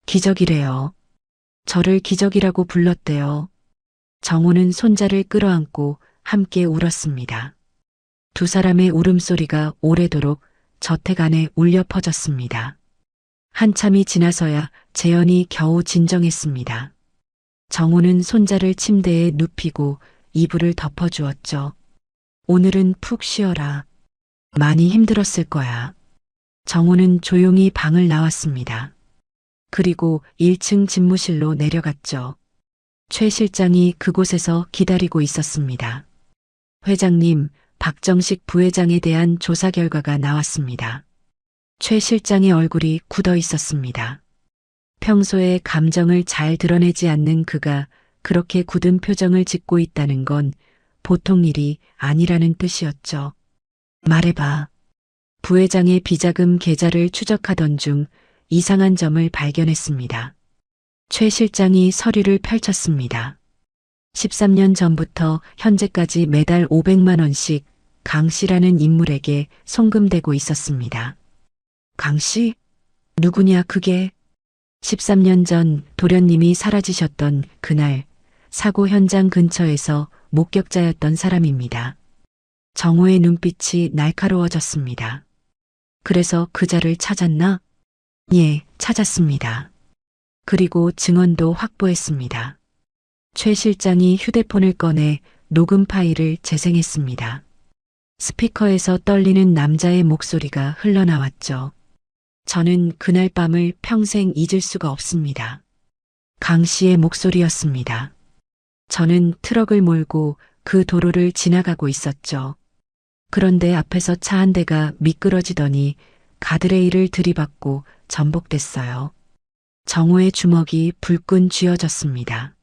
기적이래요. 저를 기적이라고 불렀대요. 정우는 손자를 끌어안고 함께 울었습니다. 두 사람의 울음소리가 오래도록 저택 안에 울려 퍼졌습니다. 한참이 지나서야 재현이 겨우 진정했습니다. 정우는 손자를 침대에 눕히고 이불을 덮어주었죠. 오늘은 푹 쉬어라. 많이 힘들었을 거야. 정우는 조용히 방을 나왔습니다. 그리고 1층 집무실로 내려갔죠. 최 실장이 그곳에서 기다리고 있었습니다. 회장님, 박정식 부회장에 대한 조사 결과가 나왔습니다. 최 실장의 얼굴이 굳어 있었습니다. 평소에 감정을 잘 드러내지 않는 그가 그렇게 굳은 표정을 짓고 있다는 건 보통 일이 아니라는 뜻이었죠. 말해봐. 부회장의 비자금 계좌를 추적하던 중 이상한 점을 발견했습니다. 최 실장이 서류를 펼쳤습니다. 13년 전부터 현재까지 매달 500만 원씩 강 씨라는 인물에게 송금되고 있었습니다. 강 씨? 누구냐 그게? 13년 전 도련님이 사라지셨던 그날 사고 현장 근처에서 목격자였던 사람입니다. 정호의 눈빛이 날카로워졌습니다. 그래서 그자를 찾았나? 예, 찾았습니다. 그리고 증언도 확보했습니다. 최 실장이 휴대폰을 꺼내 녹음 파일을 재생했습니다. 스피커에서 떨리는 남자의 목소리가 흘러나왔죠. 저는 그날 밤을 평생 잊을 수가 없습니다. 강 씨의 목소리였습니다. 저는 트럭을 몰고 그 도로를 지나가고 있었죠. 그런데 앞에서 차 한 대가 미끄러지더니 가드레일을 들이받고 전복됐어요. 정호의 주먹이 불끈 쥐어졌습니다.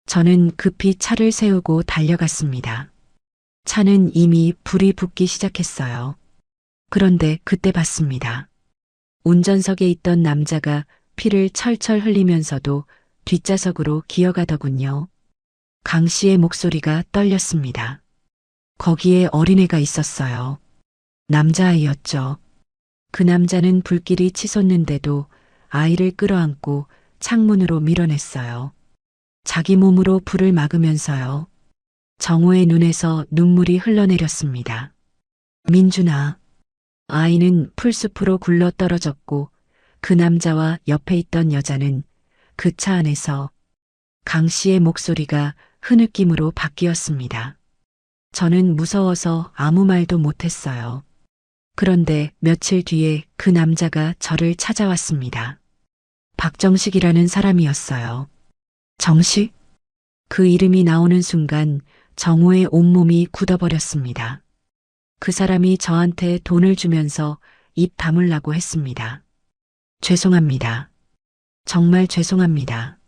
저는 급히 차를 세우고 달려갔습니다. 차는 이미 불이 붙기 시작했어요. 그런데 그때 봤습니다. 운전석에 있던 남자가 피를 철철 흘리면서도 뒷좌석으로 기어가더군요. 강 씨의 목소리가 떨렸습니다. 거기에 어린애가 있었어요. 남자아이였죠. 그 남자는 불길이 치솟는데도 아이를 끌어안고 창문으로 밀어냈어요. 자기 몸으로 불을 막으면서요. 정호의 눈에서 눈물이 흘러내렸습니다. 민준아. 아이는 풀숲으로 굴러 떨어졌고 그 남자와 옆에 있던 여자는 그 차 안에서 강 씨의 목소리가 흐느낌으로 바뀌었습니다. 저는 무서워서 아무 말도 못했어요. 그런데 며칠 뒤에 그 남자가 저를 찾아왔습니다. 박정식이라는 사람이었어요. 정식? 그 이름이 나오는 순간 정호의 온몸이 굳어버렸습니다. 그 사람이 저한테 돈을 주면서 입 다물라고 했습니다. 죄송합니다. 정말 죄송합니다.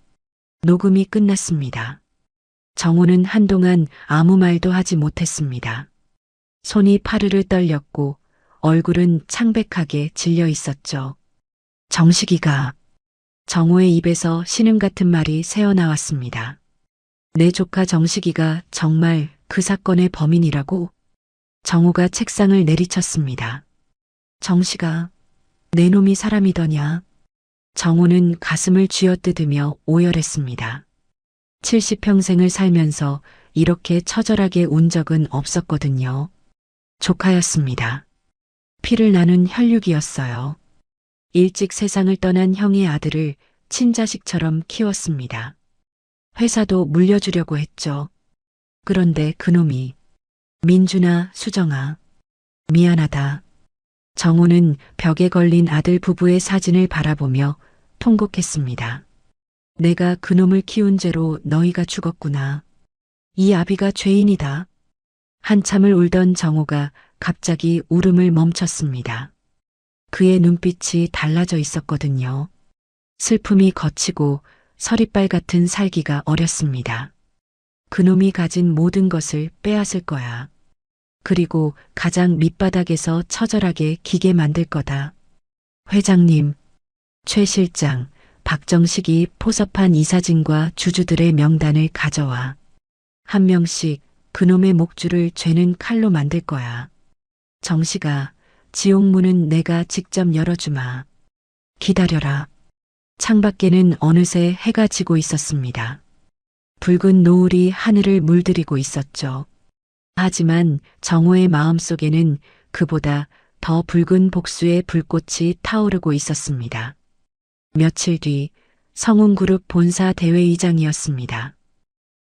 녹음이 끝났습니다. 정호는 한동안 아무 말도 하지 못했습니다. 손이 파르르 떨렸고 얼굴은 창백하게 질려 있었죠. 정식이가. 정호의 입에서 신음 같은 말이 새어나왔습니다. 내 조카 정식이가 정말 그 사건의 범인이라고? 정호가 책상을 내리쳤습니다. 정식아, 내 놈이 사람이더냐? 정호는 가슴을 쥐어뜯으며 오열했습니다. 70평생을 살면서 이렇게 처절하게 운 적은 없었거든요. 조카였습니다. 피를 나눈 혈육이었어요. 일찍 세상을 떠난 형의 아들을 친자식처럼 키웠습니다. 회사도 물려주려고 했죠. 그런데 그놈이 민준아, 수정아, 미안하다. 정호는 벽에 걸린 아들 부부의 사진을 바라보며 통곡했습니다. 내가 그놈을 키운 죄로 너희가 죽었구나. 이 아비가 죄인이다. 한참을 울던 정호가 갑자기 울음을 멈췄습니다. 그의 눈빛이 달라져 있었거든요. 슬픔이 거치고 서리빨 같은 살기가 어렸습니다. 그놈이 가진 모든 것을 빼앗을 거야. 그리고 가장 밑바닥에서 처절하게 기게 만들 거다. 회장님, 최 실장, 박정식이 포섭한 이 사진과 주주들의 명단을 가져와. 한 명씩 그놈의 목줄을 죄는 칼로 만들 거야. 정식아, 지옥문은 내가 직접 열어주마. 기다려라. 창밖에는 어느새 해가 지고 있었습니다. 붉은 노을이 하늘을 물들이고 있었죠. 하지만 정호의 마음속에는 그보다 더 붉은 복수의 불꽃이 타오르고 있었습니다. 며칠 뒤 성운그룹 본사 대회의장이었습니다.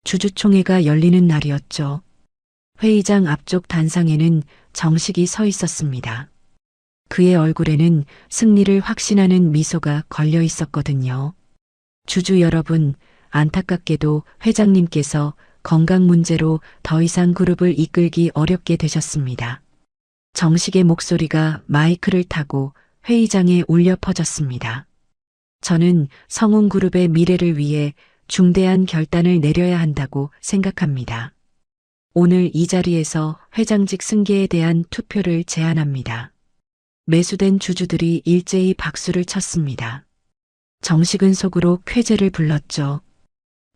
주주총회가 열리는 날이었죠. 회의장 앞쪽 단상에는 정식이 서 있었습니다. 그의 얼굴에는 승리를 확신하는 미소가 걸려 있었거든요. 주주 여러분, 안타깝게도 회장님께서 건강 문제로 더 이상 그룹을 이끌기 어렵게 되셨습니다. 정식의 목소리가 마이크를 타고 회의장에 울려 퍼졌습니다. 저는 성운그룹의 미래를 위해 중대한 결단을 내려야 한다고 생각합니다. 오늘 이 자리에서 회장직 승계에 대한 투표를 제안합니다. 매수된 주주들이 일제히 박수를 쳤습니다. 정식은 속으로 쾌재를 불렀죠.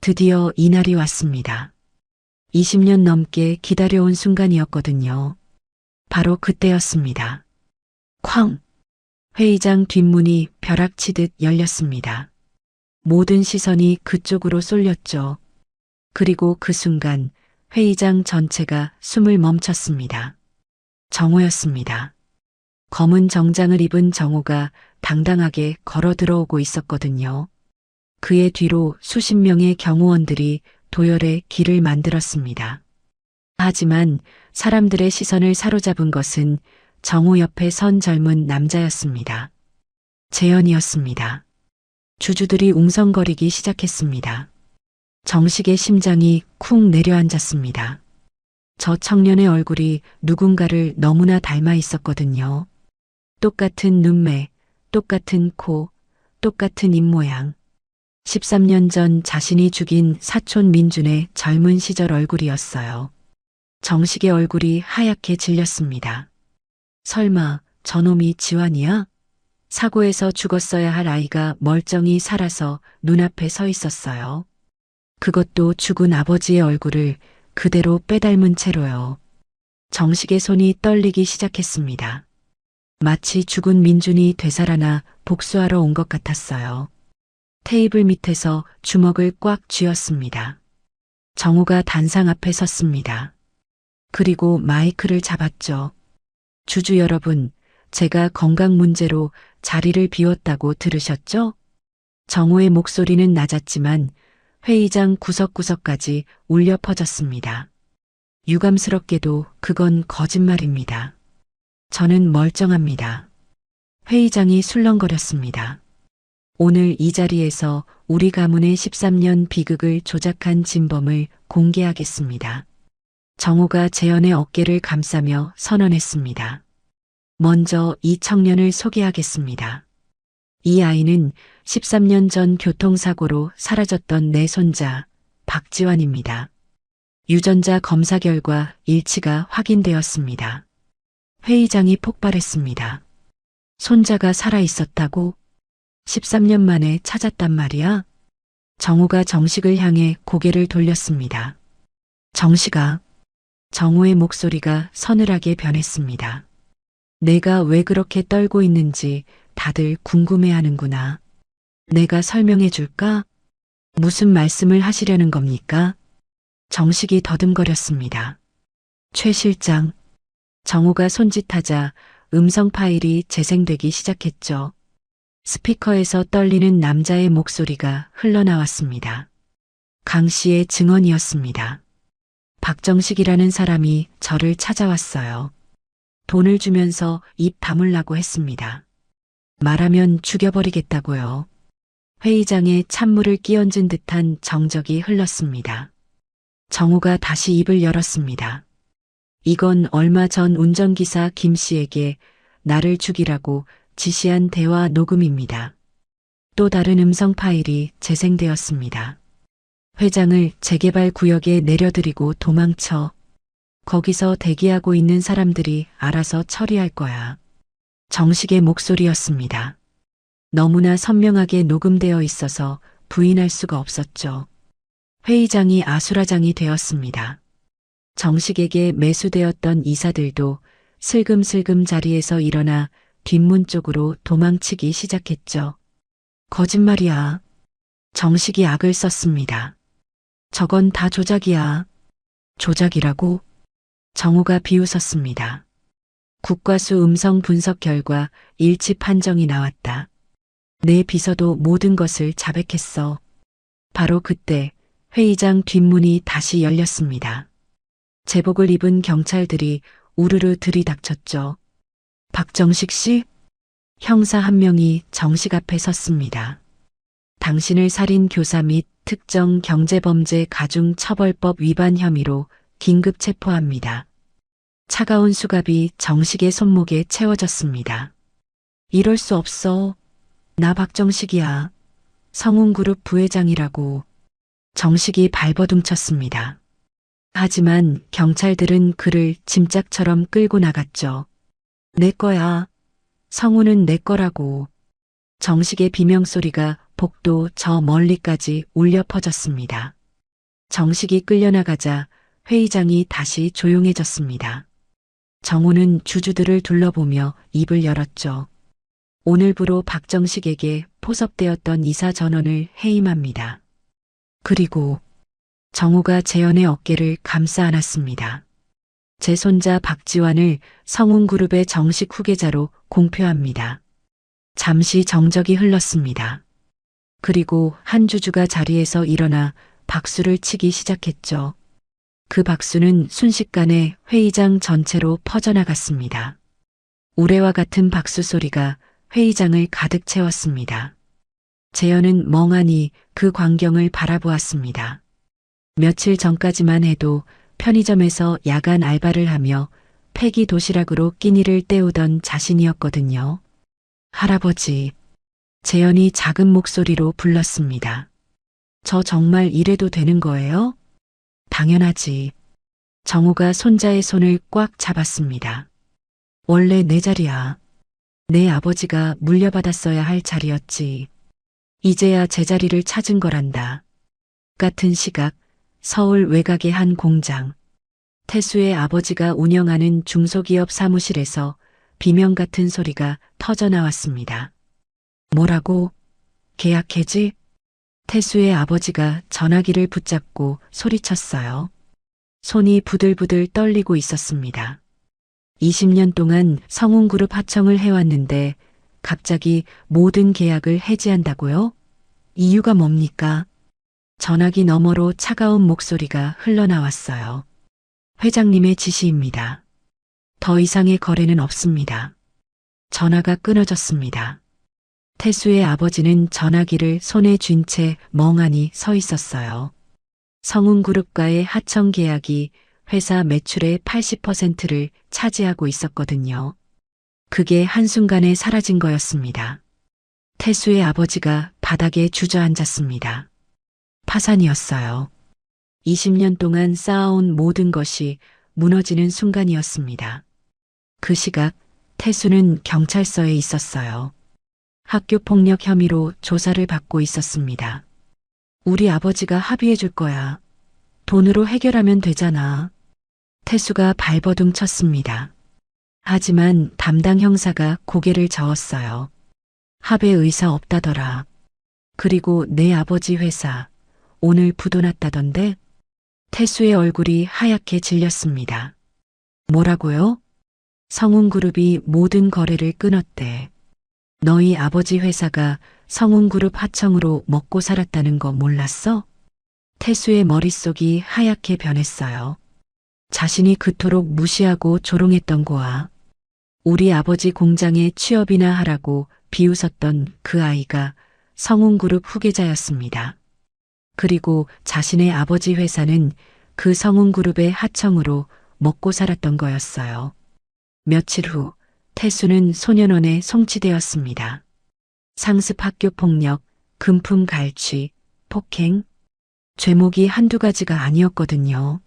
드디어 이날이 왔습니다. 20년 넘게 기다려온 순간이었거든요. 바로 그때였습니다. 쾅! 회의장 뒷문이 벼락치듯 열렸습니다. 모든 시선이 그쪽으로 쏠렸죠. 그리고 그 순간 회의장 전체가 숨을 멈췄습니다. 정호였습니다. 검은 정장을 입은 정호가 당당하게 걸어 들어오고 있었거든요. 그의 뒤로 수십 명의 경호원들이 도열의 길을 만들었습니다. 하지만 사람들의 시선을 사로잡은 것은 정호 옆에 선 젊은 남자였습니다. 재현이었습니다. 주주들이 웅성거리기 시작했습니다. 정식의 심장이 쿵 내려앉았습니다. 저 청년의 얼굴이 누군가를 너무나 닮아 있었거든요. 똑같은 눈매, 똑같은 코, 똑같은 입모양. 13년 전 자신이 죽인 사촌 민준의 젊은 시절 얼굴이었어요. 정식의 얼굴이 하얗게 질렸습니다. 설마 저놈이 지환이야? 사고에서 죽었어야 할 아이가 멀쩡히 살아서 눈앞에 서 있었어요. 그것도 죽은 아버지의 얼굴을 그대로 빼닮은 채로요. 정식의 손이 떨리기 시작했습니다. 마치 죽은 민준이 되살아나 복수하러 온 것 같았어요. 테이블 밑에서 주먹을 꽉 쥐었습니다. 정호가 단상 앞에 섰습니다. 그리고 마이크를 잡았죠. 주주 여러분, 제가 건강 문제로 자리를 비웠다고 들으셨죠? 정호의 목소리는 낮았지만 회의장 구석구석까지 울려 퍼졌습니다. 유감스럽게도 그건 거짓말입니다. 저는 멀쩡합니다. 회의장이 술렁거렸습니다. 오늘 이 자리에서 우리 가문의 13년 비극을 조작한 진범을 공개하겠습니다. 정호가 재현의 어깨를 감싸며 선언했습니다. 먼저 이 청년을 소개하겠습니다. 이 아이는 13년 전 교통사고로 사라졌던 내 손자 박지환입니다. 유전자 검사 결과 일치가 확인되었습니다. 회의장이 폭발했습니다. 손자가 살아 있었다고? 13년 만에 찾았단 말이야? 정호가 정식을 향해 고개를 돌렸습니다. 정식아. 정호의 목소리가 서늘하게 변했습니다. 내가 왜 그렇게 떨고 있는지 다들 궁금해하는구나. 내가 설명해 줄까? 무슨 말씀을 하시려는 겁니까? 정식이 더듬거렸습니다. 최 실장. 정호가 손짓하자 음성 파일이 재생되기 시작했죠. 스피커에서 떨리는 남자의 목소리가 흘러나왔습니다. 강 씨의 증언이었습니다. 박정식이라는 사람이 저를 찾아왔어요. 돈을 주면서 입 다물라고 했습니다. 말하면 죽여버리겠다고요. 회의장에 찬물을 끼얹은 듯한 정적이 흘렀습니다. 정호가 다시 입을 열었습니다. 이건 얼마 전 운전기사 김 씨에게 나를 죽이라고 지시한 대화 녹음입니다. 또 다른 음성 파일이 재생되었습니다. 회장을 재개발 구역에 내려드리고 도망쳐. 거기서 대기하고 있는 사람들이 알아서 처리할 거야. 정식의 목소리였습니다. 너무나 선명하게 녹음되어 있어서 부인할 수가 없었죠. 회의장이 아수라장이 되었습니다. 정식에게 매수되었던 이사들도 슬금슬금 자리에서 일어나 뒷문 쪽으로 도망치기 시작했죠. 거짓말이야. 정식이 악을 썼습니다. 저건 다 조작이야. 조작이라고? 정호가 비웃었습니다. 국과수 음성 분석 결과 일치 판정이 나왔다. 내 비서도 모든 것을 자백했어. 바로 그때 회의장 뒷문이 다시 열렸습니다. 제복을 입은 경찰들이 우르르 들이닥쳤죠. 박정식 씨? 형사 한 명이 정식 앞에 섰습니다. 당신을 살인 교사 및 특정 경제범죄 가중처벌법 위반 혐의로 긴급 체포합니다. 차가운 수갑이 정식의 손목에 채워졌습니다. 이럴 수 없어. 나 박정식이야. 성운그룹 부회장이라고. 정식이 발버둥쳤습니다. 하지만 경찰들은 그를 짐짝처럼 끌고 나갔죠. 내 거야. 성우는 내 거라고. 정식의 비명소리가 복도 저 멀리까지 울려 퍼졌습니다. 정식이 끌려나가자 회의장이 다시 조용해졌습니다. 정우는 주주들을 둘러보며 입을 열었죠. 오늘부로 박정식에게 포섭되었던 이사 전원을 해임합니다. 그리고 정우가 재현의 어깨를 감싸 안았습니다. 제 손자 박지환을 성운그룹의 정식 후계자로 공표합니다. 잠시 정적이 흘렀습니다. 그리고 한 주주가 자리에서 일어나 박수를 치기 시작했죠. 그 박수는 순식간에 회의장 전체로 퍼져나갔습니다. 우레와 같은 박수 소리가 회의장을 가득 채웠습니다. 재현은 멍하니 그 광경을 바라보았습니다. 며칠 전까지만 해도 편의점에서 야간 알바를 하며 폐기 도시락으로 끼니를 때우던 자신이었거든요. 할아버지, 재현이 작은 목소리로 불렀습니다. 저 정말 이래도 되는 거예요? 당연하지. 정우가 손자의 손을 꽉 잡았습니다. 원래 내 자리야. 내 아버지가 물려받았어야 할 자리였지. 이제야 제 자리를 찾은 거란다. 같은 시각 서울 외곽의 한 공장. 태수의 아버지가 운영하는 중소기업 사무실에서 비명 같은 소리가 터져나왔습니다. 뭐라고? 계약 해지? 태수의 아버지가 전화기를 붙잡고 소리쳤어요. 손이 부들부들 떨리고 있었습니다. 20년 동안 성운그룹 하청을 해왔는데 갑자기 모든 계약을 해지한다고요? 이유가 뭡니까? 전화기 너머로 차가운 목소리가 흘러나왔어요. 회장님의 지시입니다. 더 이상의 거래는 없습니다. 전화가 끊어졌습니다. 태수의 아버지는 전화기를 손에 쥔 채 멍하니 서 있었어요. 성운그룹과의 하청 계약이 회사 매출의 80%를 차지하고 있었거든요. 그게 한순간에 사라진 거였습니다. 태수의 아버지가 바닥에 주저앉았습니다. 파산이었어요. 20년 동안 쌓아온 모든 것이 무너지는 순간이었습니다. 그 시각 태수는 경찰서에 있었어요. 학교 폭력 혐의로 조사를 받고 있었습니다. 우리 아버지가 합의해 줄 거야. 돈으로 해결하면 되잖아. 태수가 발버둥 쳤습니다. 하지만 담당 형사가 고개를 저었어요. 합의 의사 없다더라. 그리고 내 아버지 회사 오늘 부도 났다던데? 태수의 얼굴이 하얗게 질렸습니다. 뭐라고요? 성운그룹이 모든 거래를 끊었대. 너희 아버지 회사가 성운그룹 하청으로 먹고 살았다는 거 몰랐어? 태수의 머릿속이 하얗게 변했어요. 자신이 그토록 무시하고 조롱했던 거야. 우리 아버지 공장에 취업이나 하라고 비웃었던 그 아이가 성운그룹 후계자였습니다. 그리고 자신의 아버지 회사는 그 성운그룹의 하청으로 먹고 살았던 거였어요. 며칠 후 태수는 소년원에 송치되었습니다. 상습 학교 폭력, 금품 갈취, 폭행, 죄목이 한두 가지가 아니었거든요.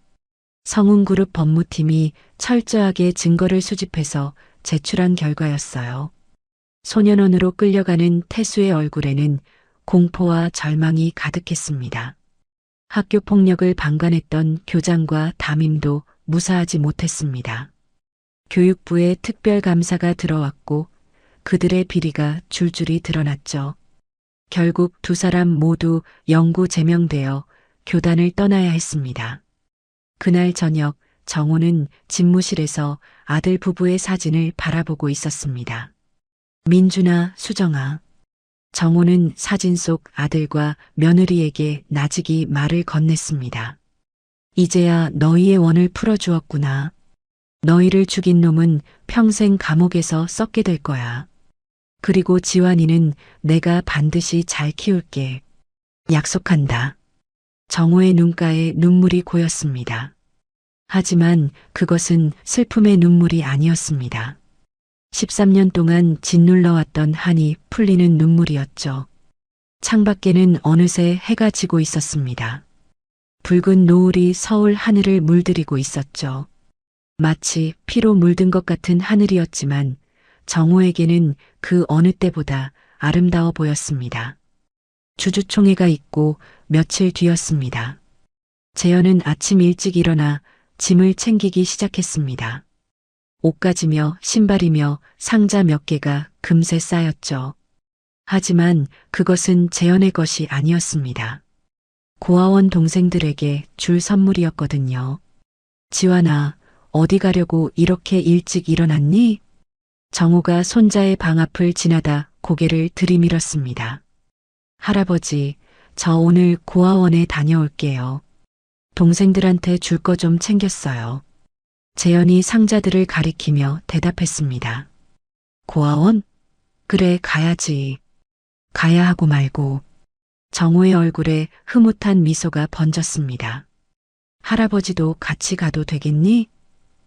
성운그룹 법무팀이 철저하게 증거를 수집해서 제출한 결과였어요. 소년원으로 끌려가는 태수의 얼굴에는 공포와 절망이 가득했습니다. 학교 폭력을 방관했던 교장과 담임도 무사하지 못했습니다. 교육부에 특별감사가 들어왔고 그들의 비리가 줄줄이 드러났죠. 결국 두 사람 모두 영구 제명되어 교단을 떠나야 했습니다. 그날 저녁 정호는 집무실에서 아들 부부의 사진을 바라보고 있었습니다. 민준아, 수정아, 정호는 사진 속 아들과 며느리에게 나직이 말을 건넸습니다. 이제야 너희의 원을 풀어주었구나. 너희를 죽인 놈은 평생 감옥에서 썩게 될 거야. 그리고 지환이는 내가 반드시 잘 키울게. 약속한다. 정호의 눈가에 눈물이 고였습니다. 하지만 그것은 슬픔의 눈물이 아니었습니다. 13년 동안 짓눌러왔던 한이 풀리는 눈물이었죠. 창밖에는 어느새 해가 지고 있었습니다. 붉은 노을이 서울 하늘을 물들이고 있었죠. 마치 피로 물든 것 같은 하늘이었지만 정호에게는 그 어느 때보다 아름다워 보였습니다. 주주총회가 있고 며칠 뒤였습니다. 재현은 아침 일찍 일어나 짐을 챙기기 시작했습니다. 옷가지며 신발이며 상자 몇 개가 금세 쌓였죠. 하지만 그것은 재현의 것이 아니었습니다. 고아원 동생들에게 줄 선물이었거든요. 지환아, 어디 가려고 이렇게 일찍 일어났니? 정호가 손자의 방 앞을 지나다 고개를 들이밀었습니다. 할아버지, 저 오늘 고아원에 다녀올게요. 동생들한테 줄 거 좀 챙겼어요. 재현이 상자들을 가리키며 대답했습니다. 고아원? 그래, 가야지. 가야 하고 말고. 정호의 얼굴에 흐뭇한 미소가 번졌습니다. 할아버지도 같이 가도 되겠니?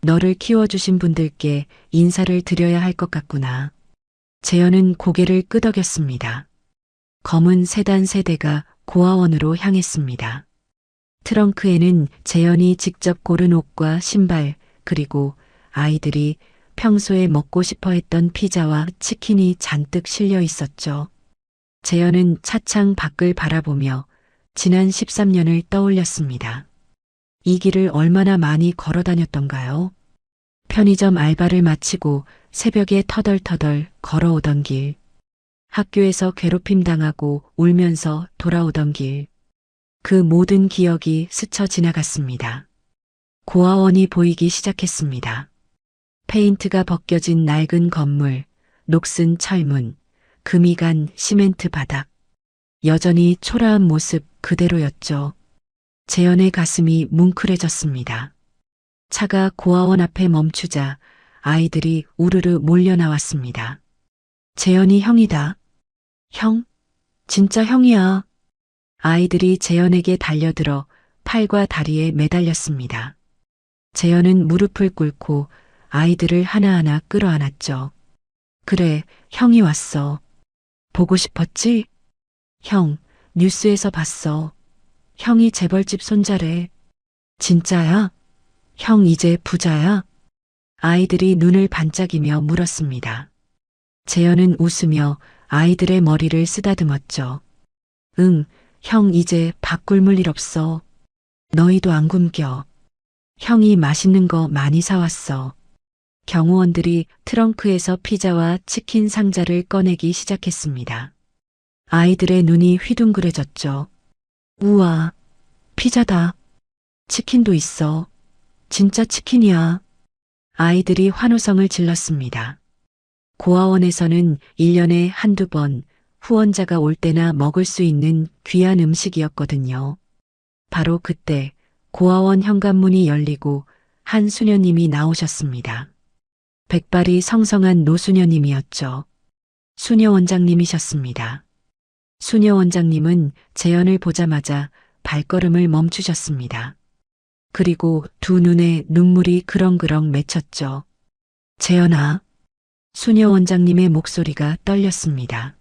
너를 키워주신 분들께 인사를 드려야 할 것 같구나. 재현은 고개를 끄덕였습니다. 검은 세단 세대가 고아원으로 향했습니다. 트렁크에는 재현이 직접 고른 옷과 신발, 그리고 아이들이 평소에 먹고 싶어 했던 피자와 치킨이 잔뜩 실려 있었죠. 재현은 차창 밖을 바라보며 지난 13년을 떠올렸습니다. 이 길을 얼마나 많이 걸어 다녔던가요? 편의점 알바를 마치고 새벽에 터덜터덜 걸어오던 길. 학교에서 괴롭힘 당하고 울면서 돌아오던 길. 그 모든 기억이 스쳐 지나갔습니다. 고아원이 보이기 시작했습니다. 페인트가 벗겨진 낡은 건물, 녹슨 철문, 금이 간 시멘트 바닥. 여전히 초라한 모습 그대로였죠. 재현의 가슴이 뭉클해졌습니다. 차가 고아원 앞에 멈추자 아이들이 우르르 몰려 나왔습니다. 재현이 형이다. 형? 진짜 형이야. 아이들이 재현에게 달려들어 팔과 다리에 매달렸습니다. 재현은 무릎을 꿇고 아이들을 하나하나 끌어안았죠. 그래, 형이 왔어. 보고 싶었지? 형, 뉴스에서 봤어. 형이 재벌집 손자래. 진짜야? 형 이제 부자야? 아이들이 눈을 반짝이며 물었습니다. 재현은 웃으며 아이들의 머리를 쓰다듬었죠. 응, 형 이제 밥 굶을 일 없어. 너희도 안 굶겨. 형이 맛있는 거 많이 사왔어. 경호원들이 트렁크에서 피자와 치킨 상자를 꺼내기 시작했습니다. 아이들의 눈이 휘둥그레졌죠. 우와, 피자다. 치킨도 있어. 진짜 치킨이야. 아이들이 환호성을 질렀습니다. 고아원에서는 1년에 한두 번 후원자가 올 때나 먹을 수 있는 귀한 음식이었거든요. 바로 그때 고아원 현관문이 열리고 한 수녀님이 나오셨습니다. 백발이 성성한 노수녀님이었죠. 수녀 원장님이셨습니다. 수녀 원장님은 재현을 보자마자 발걸음을 멈추셨습니다. 그리고 두 눈에 눈물이 그렁그렁 맺혔죠. 재현아. 수녀 원장님의 목소리가 떨렸습니다.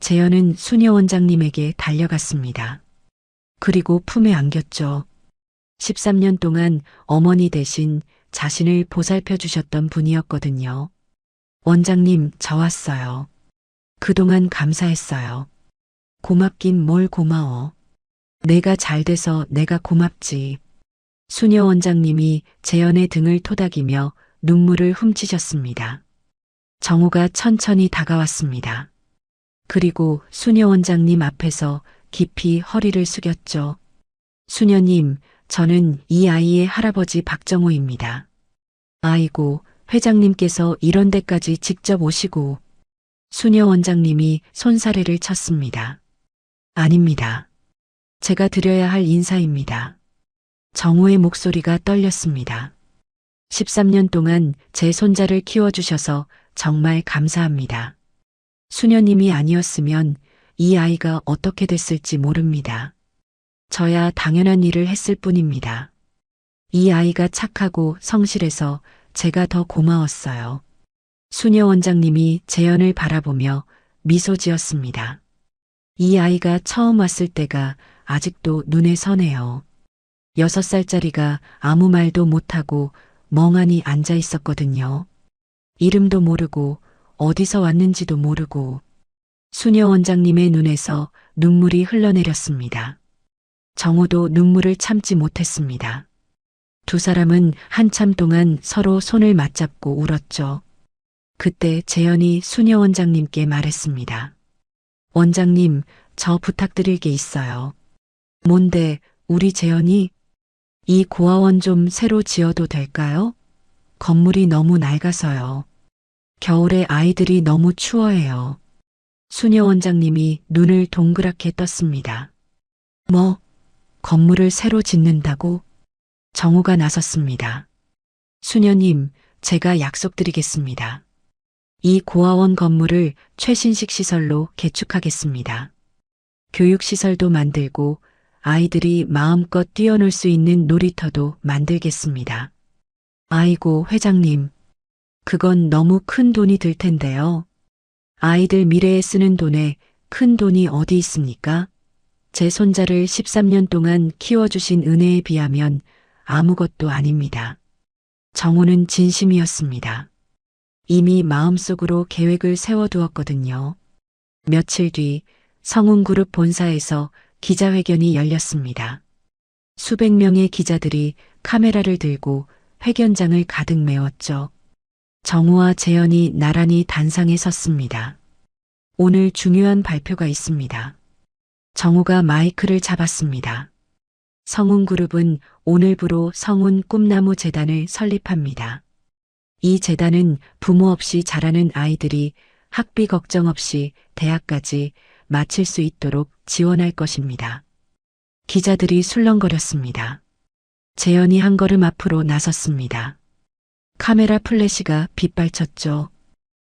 재현은 수녀 원장님에게 달려갔습니다. 그리고 품에 안겼죠. 13년 동안 어머니 대신 자신을 보살펴 주셨던 분이었거든요. 원장님, 저 왔어요. 그동안 감사했어요. 고맙긴 뭘 고마워. 내가 잘 돼서 내가 고맙지. 수녀 원장님이 재현의 등을 토닥이며 눈물을 훔치셨습니다. 정호가 천천히 다가왔습니다. 그리고 수녀 원장님 앞에서 깊이 허리를 숙였죠. 수녀님, 저는 이 아이의 할아버지 박정호입니다. 아이고, 회장님께서 이런 데까지 직접 오시고. 수녀 원장님이 손사래를 쳤습니다. 아닙니다. 제가 드려야 할 인사입니다. 정우의 목소리가 떨렸습니다. 13년 동안 제 손자를 키워주셔서 정말 감사합니다. 수녀님이 아니었으면 이 아이가 어떻게 됐을지 모릅니다. 저야 당연한 일을 했을 뿐입니다. 이 아이가 착하고 성실해서 제가 더 고마웠어요. 수녀 원장님이 재현을 바라보며 미소 지었습니다. 이 아이가 처음 왔을 때가 아직도 눈에 선해요. 6살짜리가 아무 말도 못하고 멍하니 앉아 있었거든요. 이름도 모르고 어디서 왔는지도 모르고. 수녀 원장님의 눈에서 눈물이 흘러내렸습니다. 정우도 눈물을 참지 못했습니다. 두 사람은 한참 동안 서로 손을 맞잡고 울었죠. 그때 재현이 수녀 원장님께 말했습니다. 원장님, 저 부탁드릴 게 있어요. 뭔데, 우리 재현이? 이 고아원 좀 새로 지어도 될까요? 건물이 너무 낡아서요. 겨울에 아이들이 너무 추워해요. 수녀 원장님이 눈을 동그랗게 떴습니다. 뭐, 건물을 새로 짓는다고? 정우가 나섰습니다. 수녀님, 제가 약속드리겠습니다. 이 고아원 건물을 최신식 시설로 개축하겠습니다. 교육시설도 만들고 아이들이 마음껏 뛰어놀 수 있는 놀이터도 만들겠습니다. 아이고, 회장님. 그건 너무 큰 돈이 들 텐데요. 아이들 미래에 쓰는 돈에 큰 돈이 어디 있습니까? 제 손자를 13년 동안 키워주신 은혜에 비하면 아무것도 아닙니다. 정우는 진심이었습니다. 이미 마음속으로 계획을 세워두었거든요. 며칠 뒤 성운그룹 본사에서 기자회견이 열렸습니다. 수백 명의 기자들이 카메라를 들고 회견장을 가득 메웠죠. 정우와 재현이 나란히 단상에 섰습니다. 오늘 중요한 발표가 있습니다. 정우가 마이크를 잡았습니다. 성운그룹은 오늘부로 성운 꿈나무 재단을 설립합니다. 이 재단은 부모 없이 자라는 아이들이 학비 걱정 없이 대학까지 마칠 수 있도록 지원할 것입니다. 기자들이 술렁거렸습니다. 재현이 한 걸음 앞으로 나섰습니다. 카메라 플래시가 빗발쳤죠.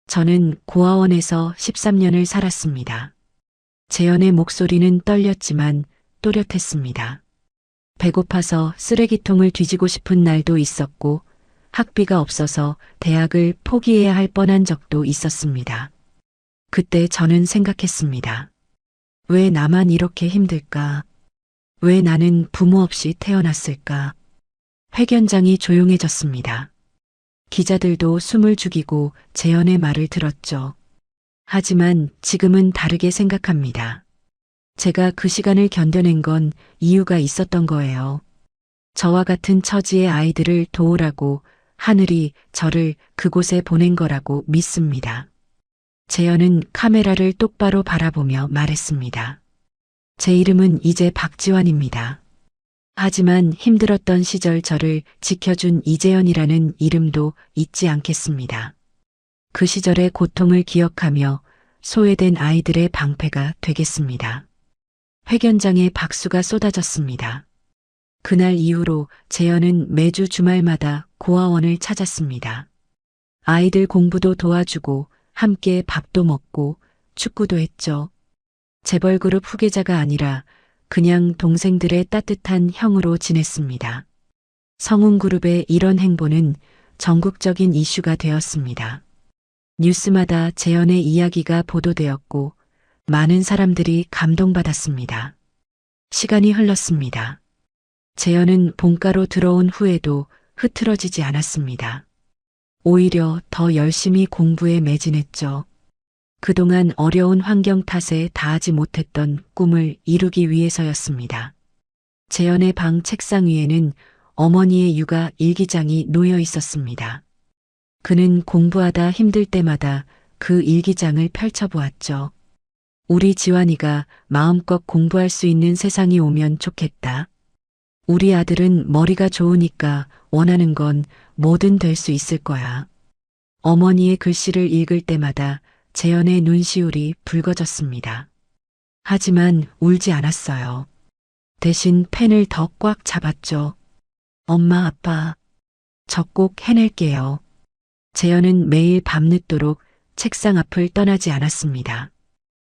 저는 고아원에서 13년을 살았습니다. 재현의 목소리는 떨렸지만 또렷했습니다. 배고파서 쓰레기통을 뒤지고 싶은 날도 있었고 학비가 없어서 대학을 포기해야 할 뻔한 적도 있었습니다. 그때 저는 생각했습니다. 왜 나만 이렇게 힘들까? 왜 나는 부모 없이 태어났을까? 회견장이 조용해졌습니다. 기자들도 숨을 죽이고 재현의 말을 들었죠. 하지만 지금은 다르게 생각합니다. 제가 그 시간을 견뎌낸 건 이유가 있었던 거예요. 저와 같은 처지의 아이들을 도우라고 하늘이 저를 그곳에 보낸 거라고 믿습니다. 재현은 카메라를 똑바로 바라보며 말했습니다. 제 이름은 이제 박지환입니다. 하지만 힘들었던 시절 저를 지켜준 이재현이라는 이름도 잊지 않겠습니다. 그 시절의 고통을 기억하며 소외된 아이들의 방패가 되겠습니다. 회견장에 박수가 쏟아졌습니다. 그날 이후로 재현은 매주 주말마다 고아원을 찾았습니다. 아이들 공부도 도와주고 함께 밥도 먹고 축구도 했죠. 재벌그룹 후계자가 아니라 그냥 동생들의 따뜻한 형으로 지냈습니다. 성운그룹의 이런 행보는 전국적인 이슈가 되었습니다. 뉴스마다 재현의 이야기가 보도되었고 많은 사람들이 감동받았습니다. 시간이 흘렀습니다. 재현은 본가로 들어온 후에도 흐트러지지 않았습니다. 오히려 더 열심히 공부에 매진했죠. 그동안 어려운 환경 탓에 다하지 못했던 꿈을 이루기 위해서였습니다. 재현의 방 책상 위에는 어머니의 육아 일기장이 놓여 있었습니다. 그는 공부하다 힘들 때마다 그 일기장을 펼쳐보았죠. 우리 지환이가 마음껏 공부할 수 있는 세상이 오면 좋겠다. 우리 아들은 머리가 좋으니까 원하는 건 뭐든 될 수 있을 거야. 어머니의 글씨를 읽을 때마다 재현의 눈시울이 붉어졌습니다. 하지만 울지 않았어요. 대신 펜을 더 꽉 잡았죠. 엄마, 아빠, 저 꼭 해낼게요. 재현은 매일 밤늦도록 책상 앞을 떠나지 않았습니다.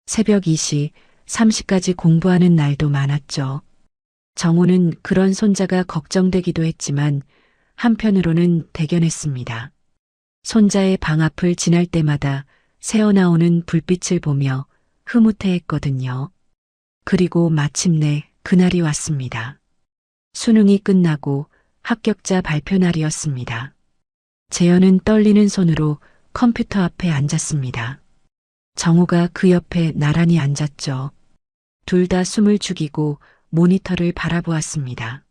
새벽 2시, 3시까지 공부하는 날도 많았죠. 정호는 그런 손자가 걱정되기도 했지만 한편으로는 대견했습니다. 손자의 방 앞을 지날 때마다 새어나오는 불빛을 보며 흐뭇해했거든요. 그리고 마침내 그날이 왔습니다. 수능이 끝나고 합격자 발표 날이었습니다. 재현은 떨리는 손으로 컴퓨터 앞에 앉았습니다. 정호가 그 옆에 나란히 앉았죠. 둘 다 숨을 죽이고 모니터를 바라보았습니다.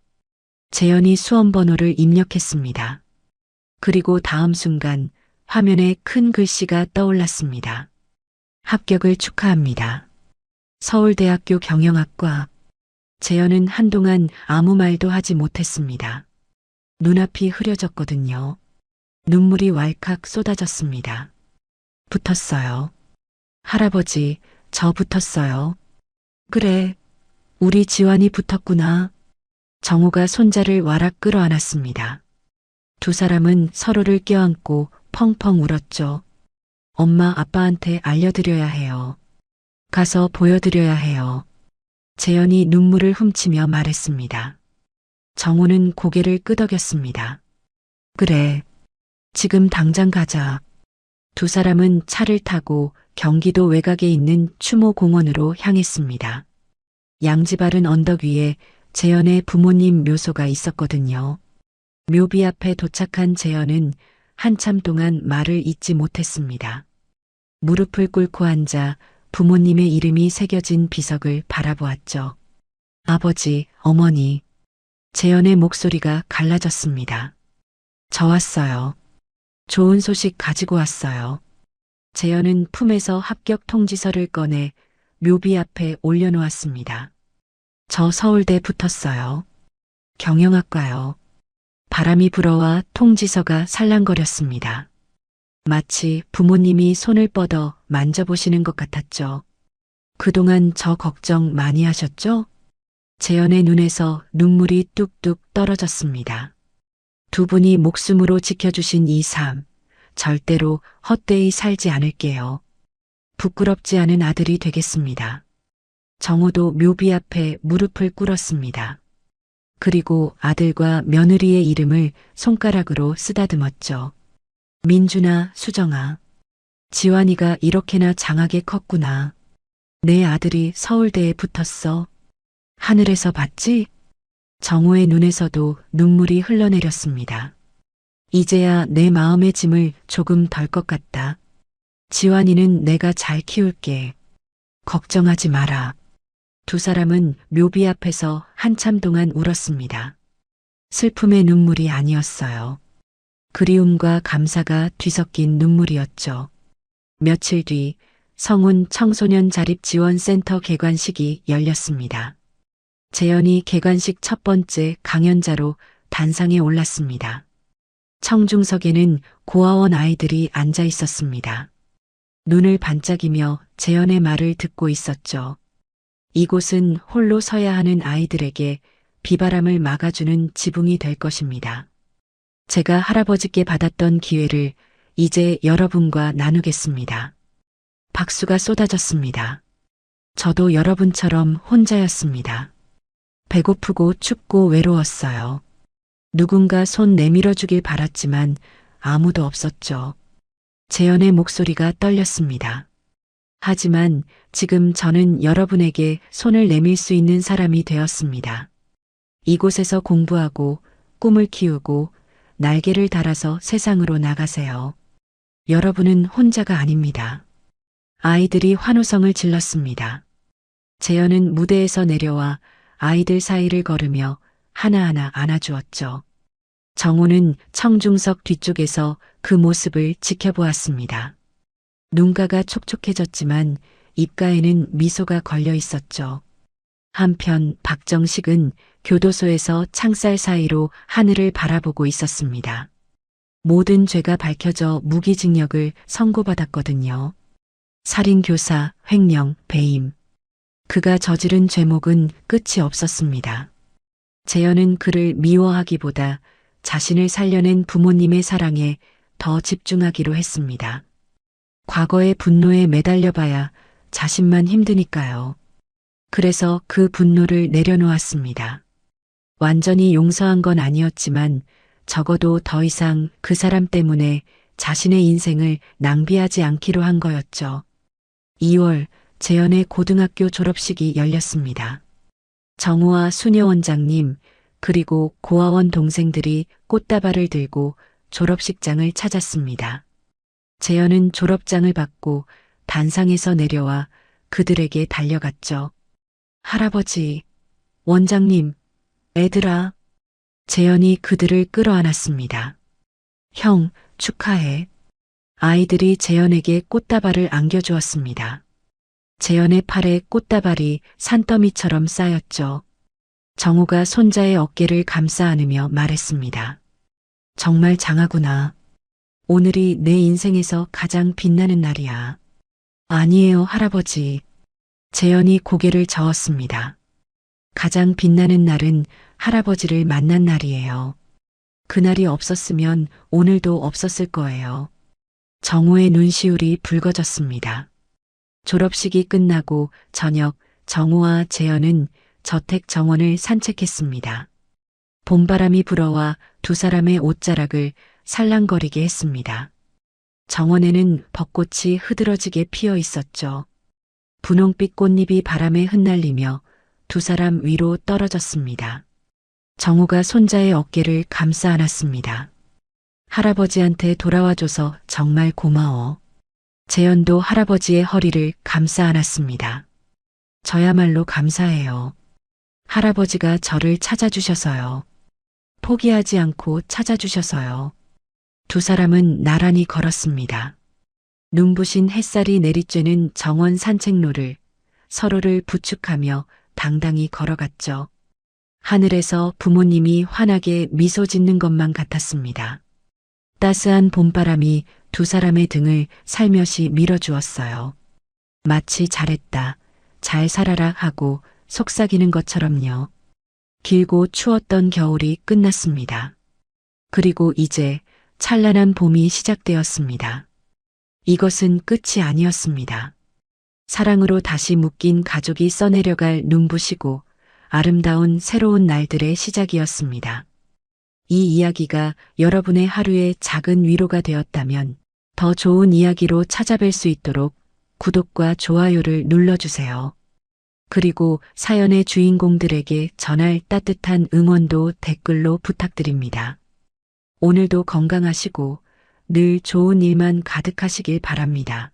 재현이 수험 번호를 입력했습니다. 그리고 다음 순간 화면에 큰 글씨가 떠올랐습니다. 합격을 축하합니다. 서울대학교 경영학과. 재현은 한동안 아무 말도 하지 못했습니다. 눈앞이 흐려졌거든요. 눈물이 왈칵 쏟아졌습니다. 붙었어요. 할아버지, 저 붙었어요. 그래, 우리 지환이 붙었구나. 정호가 손자를 와락 끌어안았습니다. 두 사람은 서로를 껴안고 펑펑 울었죠. 엄마, 아빠한테 알려드려야 해요. 가서 보여드려야 해요. 재현이 눈물을 훔치며 말했습니다. 정호는 고개를 끄덕였습니다. 그래, 지금 당장 가자. 두 사람은 차를 타고 경기도 외곽에 있는 추모공원으로 향했습니다. 양지바른 언덕 위에 재현의 부모님 묘소가 있었거든요. 묘비 앞에 도착한 재현은 한참 동안 말을 잇지 못했습니다. 무릎을 꿇고 앉아 부모님의 이름이 새겨진 비석을 바라보았죠. 아버지, 어머니. 재현의 목소리가 갈라졌습니다. 저 왔어요. 좋은 소식 가지고 왔어요. 재현은 품에서 합격 통지서를 꺼내 묘비 앞에 올려놓았습니다. 저 서울대 붙었어요. 경영학과요. 바람이 불어와 통지서가 살랑거렸습니다. 마치 부모님이 손을 뻗어 만져보시는 것 같았죠. 그동안 저 걱정 많이 하셨죠? 재현의 눈에서 눈물이 뚝뚝 떨어졌습니다. 두 분이 목숨으로 지켜주신 이 삶, 절대로 헛되이 살지 않을게요. 부끄럽지 않은 아들이 되겠습니다. 정호도 묘비 앞에 무릎을 꿇었습니다. 그리고 아들과 며느리의 이름을 손가락으로 쓰다듬었죠. 민준아, 수정아. 지환이가 이렇게나 장하게 컸구나. 내 아들이 서울대에 붙었어. 하늘에서 봤지? 정호의 눈에서도 눈물이 흘러내렸습니다. 이제야 내 마음의 짐을 조금 덜 것 같다. 지환이는 내가 잘 키울게. 걱정하지 마라. 두 사람은 묘비 앞에서 한참 동안 울었습니다. 슬픔의 눈물이 아니었어요. 그리움과 감사가 뒤섞인 눈물이었죠. 며칠 뒤 성운 청소년 자립지원센터 개관식이 열렸습니다. 재현이 개관식 첫 번째 강연자로 단상에 올랐습니다. 청중석에는 고아원 아이들이 앉아 있었습니다. 눈을 반짝이며 재현의 말을 듣고 있었죠. 이곳은 홀로 서야 하는 아이들에게 비바람을 막아주는 지붕이 될 것입니다. 제가 할아버지께 받았던 기회를 이제 여러분과 나누겠습니다. 박수가 쏟아졌습니다. 저도 여러분처럼 혼자였습니다. 배고프고 춥고 외로웠어요. 누군가 손 내밀어 주길 바랐지만 아무도 없었죠. 재현의 목소리가 떨렸습니다. 하지만 지금 저는 여러분에게 손을 내밀 수 있는 사람이 되었습니다. 이곳에서 공부하고 꿈을 키우고 날개를 달아서 세상으로 나가세요. 여러분은 혼자가 아닙니다. 아이들이 환호성을 질렀습니다. 재현은 무대에서 내려와 아이들 사이를 걸으며 하나하나 안아주었죠. 정호는 청중석 뒤쪽에서 그 모습을 지켜보았습니다. 눈가가 촉촉해졌지만 입가에는 미소가 걸려 있었죠. 한편 박정식은 교도소에서 창살 사이로 하늘을 바라보고 있었습니다. 모든 죄가 밝혀져 무기징역을 선고받았거든요. 살인교사, 횡령, 배임. 그가 저지른 죄목은 끝이 없었습니다. 재현은 그를 미워하기보다 자신을 살려낸 부모님의 사랑에 더 집중하기로 했습니다. 과거의 분노에 매달려 봐야 자신만 힘드니까요. 그래서 그 분노를 내려놓았습니다. 완전히 용서한 건 아니었지만 적어도 더 이상 그 사람 때문에 자신의 인생을 낭비하지 않기로 한 거였죠. 2월, 재현의 고등학교 졸업식이 열렸습니다. 정우와 수녀 원장님, 그리고 고아원 동생들이 꽃다발을 들고 졸업식장을 찾았습니다. 재현은 졸업장을 받고 단상에서 내려와 그들에게 달려갔죠. 할아버지, 원장님, 애들아. 재현이 그들을 끌어안았습니다. 형, 축하해. 아이들이 재현에게 꽃다발을 안겨주었습니다. 재현의 팔에 꽃다발이 산더미처럼 쌓였죠. 정우가 손자의 어깨를 감싸 안으며 말했습니다. 정말 장하구나. 오늘이 내 인생에서 가장 빛나는 날이야. 아니에요, 할아버지. 재현이 고개를 저었습니다. 가장 빛나는 날은 할아버지를 만난 날이에요. 그날이 없었으면 오늘도 없었을 거예요. 정우의 눈시울이 붉어졌습니다. 졸업식이 끝나고 저녁 정우와 재현은 저택 정원을 산책했습니다. 봄바람이 불어와 두 사람의 옷자락을 살랑거리게 했습니다. 정원에는 벚꽃이 흐드러지게 피어 있었죠. 분홍빛 꽃잎이 바람에 흩날리며 두 사람 위로 떨어졌습니다. 정우가 손자의 어깨를 감싸 안았습니다. 할아버지한테 돌아와줘서 정말 고마워. 재현도 할아버지의 허리를 감싸 안았습니다. 저야말로 감사해요. 할아버지가 저를 찾아주셔서요. 포기하지 않고 찾아주셔서요. 두 사람은 나란히 걸었습니다. 눈부신 햇살이 내리쬐는 정원 산책로를 서로를 부축하며 당당히 걸어갔죠. 하늘에서 부모님이 환하게 미소 짓는 것만 같았습니다. 따스한 봄바람이 두 사람의 등을 살며시 밀어주었어요. 마치 잘했다, 잘 살아라 하고 속삭이는 것처럼요. 길고 추웠던 겨울이 끝났습니다. 그리고 이제 찬란한 봄이 시작되었습니다. 이것은 끝이 아니었습니다. 사랑으로 다시 묶인 가족이 써내려갈 눈부시고 아름다운 새로운 날들의 시작이었습니다. 이 이야기가 여러분의 하루에 작은 위로가 되었다면 더 좋은 이야기로 찾아뵐 수 있도록 구독과 좋아요를 눌러주세요. 그리고 사연의 주인공들에게 전할 따뜻한 응원도 댓글로 부탁드립니다. 오늘도 건강하시고 늘 좋은 일만 가득하시길 바랍니다.